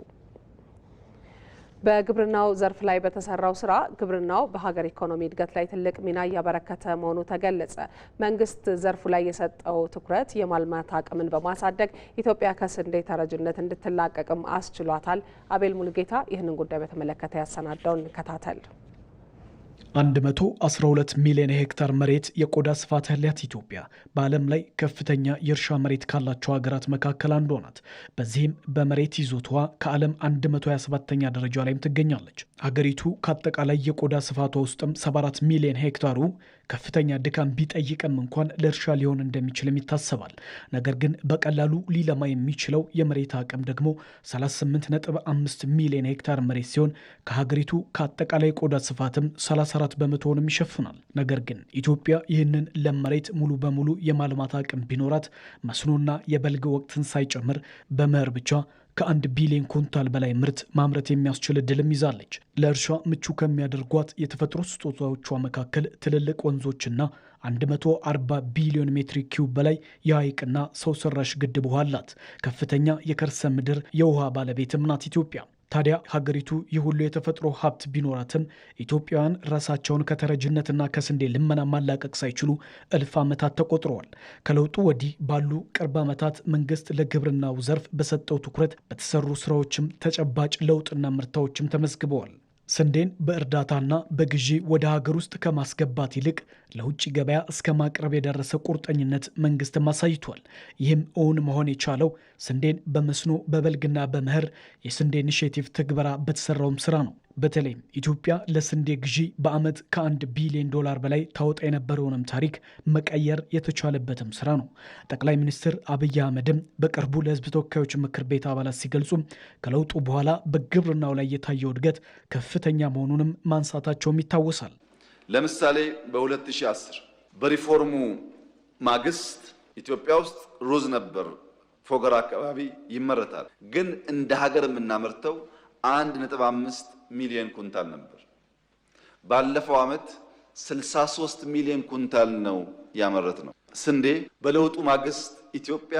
[SPEAKER 1] በግብርናው ዘርፍ ላይ በተሰራው ስራ ግብርናው በሀገር ኢኮኖሚ እድገት ላይ ትልቅ ሚና እያበረከተ መሆኑ ተገለጸ። መንግስት ዘርፉ ላይ የሰጠው ትኩረት የማልማት አቅምን በማሳደግ ኢትዮጵያ ከስንዴ ተረጅነት እንድትላቀቅም አስችሏታል። አቤል ሙሉጌታ ይህንን ጉዳይ በተመለከተ ያሰናዳውን እንከታተል።
[SPEAKER 3] 112 ሚሊዮን ሄክታር መሬት የቆዳ ስፋት ያላት ኢትዮጵያ በዓለም ላይ ከፍተኛ የእርሻ መሬት ካላቸው ሀገራት መካከል አንዷ ናት። በዚህም በመሬት ይዞታዋ ከዓለም 127ኛ ደረጃ ላይም ትገኛለች። ሀገሪቱ ከአጠቃላይ የቆዳ ስፋቷ ውስጥም 74 ሚሊዮን ሄክታሩ ከፍተኛ ድካም ቢጠይቅም እንኳን ለእርሻ ሊሆን እንደሚችልም ይታሰባል። ነገር ግን በቀላሉ ሊለማ የሚችለው የመሬት አቅም ደግሞ 38.5 ሚሊዮን ሄክታር መሬት ሲሆን ከሀገሪቱ ከአጠቃላይ ቆዳ ስፋትም 34 በመቶውንም ይሸፍናል። ነገር ግን ኢትዮጵያ ይህንን ለም መሬት ሙሉ በሙሉ የማልማት አቅም ቢኖራት መስኖና የበልግ ወቅትን ሳይጨምር በመኸር ብቻ ከ1 ቢሊዮን ኩንታል በላይ ምርት ማምረት የሚያስችል እድልም ይዛለች። ለእርሻ ምቹ ከሚያደርጓት የተፈጥሮ ስጦታዎቿ መካከል ትልልቅ ወንዞችና 140 ቢሊዮን ሜትር ኪዩብ በላይ የሐይቅና ሰው ሰራሽ ግድብ ውሃ አላት። ከፍተኛ የከርሰ ምድር የውሃ ባለቤትም ናት ኢትዮጵያ። ታዲያ ሀገሪቱ ይህ ሁሉ የተፈጥሮ ሀብት ቢኖራትም ኢትዮጵያውያን ራሳቸውን ከተረጅነትና ከስንዴ ልመና ማላቀቅ ሳይችሉ እልፍ ዓመታት ተቆጥረዋል። ከለውጡ ወዲህ ባሉ ቅርብ ዓመታት መንግስት ለግብርናው ዘርፍ በሰጠው ትኩረት በተሰሩ ስራዎችም ተጨባጭ ለውጥና ምርታዎችም ተመዝግበዋል። ስንዴን በእርዳታና በግዢ ወደ ሀገር ውስጥ ከማስገባት ይልቅ ለውጭ ገበያ እስከ ማቅረብ የደረሰ ቁርጠኝነት መንግስትም አሳይቷል። ይህም እውን መሆን የቻለው ስንዴን በመስኖ በበልግና በመኸር የስንዴ ኢኒሼቲቭ ትግበራ በተሰራውም ስራ ነው። በተለይም ኢትዮጵያ ለስንዴ ግዢ በዓመት ከ1 ቢሊዮን ዶላር በላይ ታወጣ የነበረውንም ታሪክ መቀየር የተቻለበትም ስራ ነው። ጠቅላይ ሚኒስትር አብይ አህመድም በቅርቡ ለሕዝብ ተወካዮች ምክር ቤት አባላት ሲገልጹ ከለውጡ በኋላ በግብርናው ላይ የታየው እድገት ከፍተኛ መሆኑንም ማንሳታቸውም ይታወሳል።
[SPEAKER 11] ለምሳሌ በ2010 በሪፎርሙ ማግስት ኢትዮጵያ ውስጥ ሩዝ ነበር፣ ፎገራ አካባቢ ይመረታል። ግን እንደ ሀገር የምናመርተው 1.5 ሚሊዮን ኩንታል ነበር። ባለፈው ዓመት 63 ሚሊዮን ኩንታል ነው ያመረት ነው። ስንዴ በለውጡ ማግስት ኢትዮጵያ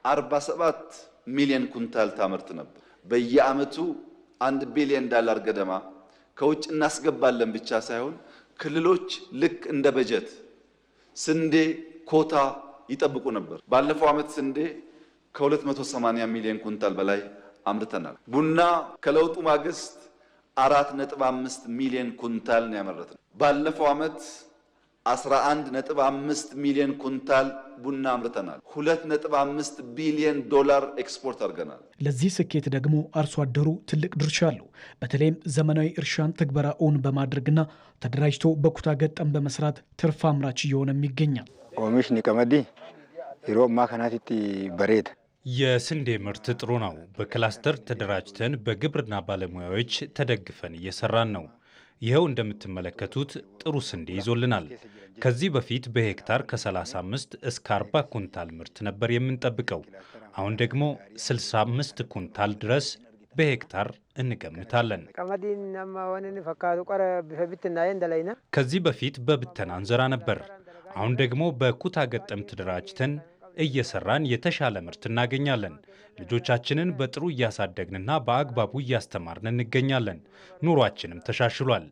[SPEAKER 11] 47 ሚሊዮን ኩንታል ታመርት ነበር። በየዓመቱ 1 ቢሊዮን ዶላር ገደማ ከውጭ እናስገባለን ብቻ ሳይሆን ክልሎች ልክ እንደ በጀት ስንዴ ኮታ ይጠብቁ ነበር። ባለፈው ዓመት ስንዴ ከ280 ሚሊዮን ኩንታል በላይ አምርተናል። ቡና ከለውጡ ማግስት 4.5 ሚሊዮን ኩንታል ነው ያመረትነው። ባለፈው ዓመት 11.5 ሚሊዮን ኩንታል ቡና አምርተናል። 2.5 ቢሊዮን ዶላር ኤክስፖርት አድርገናል።
[SPEAKER 3] ለዚህ ስኬት ደግሞ አርሶ አደሩ ትልቅ ድርሻ አለው። በተለይም ዘመናዊ እርሻን ትግበራ እውን በማድረግና ተደራጅቶ በኩታ ገጠም በመስራት ትርፍ አምራች እየሆነም ይገኛል።
[SPEAKER 7] ኦሚሽኒ ቀመዲ ሮማ ከናቲቲ በሬድ
[SPEAKER 8] የስንዴ ምርት ጥሩ ነው። በክላስተር ተደራጅተን በግብርና ባለሙያዎች ተደግፈን እየሰራን ነው። ይኸው እንደምትመለከቱት ጥሩ ስንዴ ይዞልናል። ከዚህ በፊት በሄክታር ከ35 እስከ 40 ኩንታል ምርት ነበር የምንጠብቀው። አሁን ደግሞ 65 ኩንታል ድረስ በሄክታር እንገምታለን። ከዚህ በፊት በብተና እንዘራ ነበር። አሁን ደግሞ በኩታ ገጠም ተደራጅተን እየሰራን የተሻለ ምርት እናገኛለን። ልጆቻችንን በጥሩ እያሳደግንና በአግባቡ እያስተማርን እንገኛለን። ኑሯችንም ተሻሽሏል።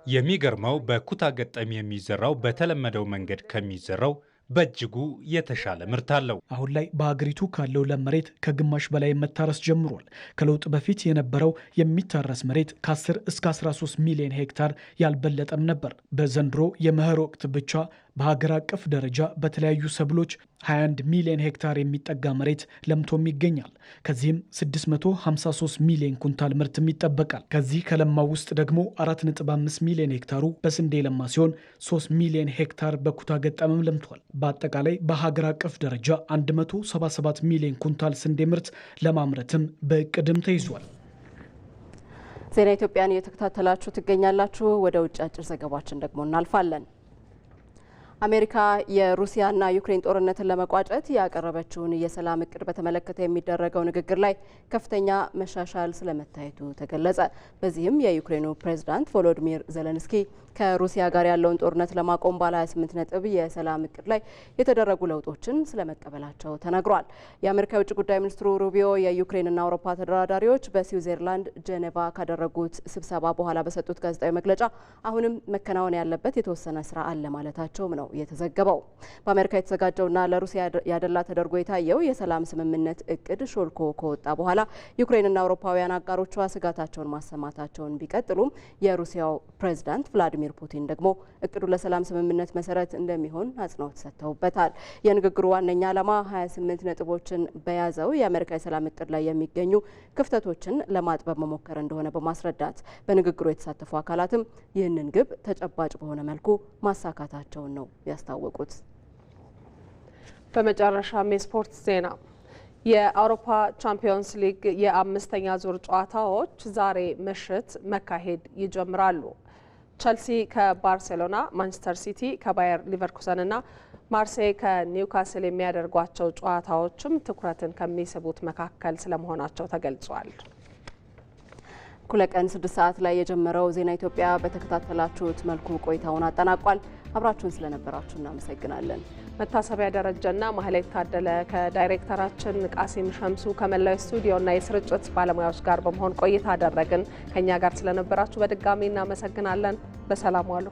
[SPEAKER 8] የሚገርመው በኩታ ገጠም የሚዘራው በተለመደው መንገድ ከሚዘራው በእጅጉ የተሻለ ምርት አለው።
[SPEAKER 3] አሁን ላይ በሀገሪቱ ካለው ለም መሬት ከግማሽ በላይ መታረስ ጀምሯል። ከለውጥ በፊት የነበረው የሚታረስ መሬት ከ10 እስከ 13 ሚሊዮን ሄክታር ያልበለጠም ነበር። በዘንድሮ የመኸር ወቅት ብቻ በሀገር አቀፍ ደረጃ በተለያዩ ሰብሎች 21 ሚሊዮን ሄክታር የሚጠጋ መሬት ለምቶም ይገኛል። ከዚህም 653 ሚሊዮን ኩንታል ምርትም ይጠበቃል። ከዚህ ከለማው ውስጥ ደግሞ 4.5 ሚሊዮን ሄክታሩ በስንዴ ለማ ሲሆን 3 ሚሊዮን ሄክታር በኩታ ገጠምም ለምቷል። በአጠቃላይ በሀገር አቀፍ ደረጃ 177 ሚሊዮን ኩንታል ስንዴ ምርት ለማምረትም በእቅድም ተይዟል።
[SPEAKER 2] ዜና ኢትዮጵያን እየተከታተላችሁ ትገኛላችሁ። ወደ ውጭ አጭር ዘገባችን ደግሞ እናልፋለን። አሜሪካ የሩሲያና ዩክሬን ጦርነትን ለመቋጨት ያቀረበችውን የሰላም እቅድ በተመለከተ የሚደረገው ንግግር ላይ ከፍተኛ መሻሻል ስለመታየቱ ተገለጸ። በዚህም የዩክሬኑ ፕሬዝዳንት ቮሎዲሚር ዜሌንስኪ ከሩሲያ ጋር ያለውን ጦርነት ለማቆም ባለ 28 ነጥብ የሰላም እቅድ ላይ የተደረጉ ለውጦችን ስለመቀበላቸው ተነግሯል። የአሜሪካ የውጭ ጉዳይ ሚኒስትሩ ሩቢዮ የዩክሬንና አውሮፓ ተደራዳሪዎች በስዊዘርላንድ ጄኔቫ ካደረጉት ስብሰባ በኋላ በሰጡት ጋዜጣዊ መግለጫ አሁንም መከናወን ያለበት የተወሰነ ስራ አለ ማለታቸውም ነው የተዘገበው። በአሜሪካ የተዘጋጀውና ለሩሲያ ያደላ ተደርጎ የታየው የሰላም ስምምነት እቅድ ሾልኮ ከወጣ በኋላ ዩክሬንና አውሮፓውያን አጋሮቿ ስጋታቸውን ማሰማታቸውን ቢቀጥሉም የሩሲያው ፕሬዝዳንት ቭላዲሚር ፑቲን ደግሞ እቅዱ ለሰላም ስምምነት መሰረት እንደሚሆን አጽንኦት ሰጥተውበታል። የንግግሩ ዋነኛ ዓላማ 28 ነጥቦችን በያዘው የአሜሪካ የሰላም እቅድ ላይ የሚገኙ ክፍተቶችን ለማጥበብ መሞከር እንደሆነ በማስረዳት በንግግሩ የተሳተፉ አካላትም ይህንን ግብ ተጨባጭ በሆነ መልኩ ማሳካታቸውን ነው ያስታወቁት።
[SPEAKER 1] በመጨረሻም የስፖርት ዜና የአውሮፓ ቻምፒዮንስ ሊግ የአምስተኛ ዙር ጨዋታዎች ዛሬ ምሽት መካሄድ ይጀምራሉ። ቸልሲ ከባርሴሎና፣ ማንቸስተር ሲቲ ከባየር ሊቨርኩሰን እና ማርሴይ ከኒውካስል የሚያደርጓቸው ጨዋታዎችም ትኩረትን ከሚስቡት መካከል ስለመሆናቸው ተገልጿል።
[SPEAKER 2] እኩለ ቀን 6 ሰዓት ላይ የጀመረው ዜና ኢትዮጵያ በተከታተላችሁት መልኩ ቆይታውን አጠናቋል። አብራችሁን ስለነበራችሁ እናመሰግናለን።
[SPEAKER 1] መታሰቢያ ደረጀና ማህሌት ታደለ ከዳይሬክተራችን ቃሲም ሸምሱ ከመላው ስቱዲዮና የስርጭት ባለሙያዎች ጋር በመሆን ቆይታ አደረግን። ከኛ ጋር ስለነበራችሁ በድጋሚ እናመሰግናለን። በሰላም ዋሉ።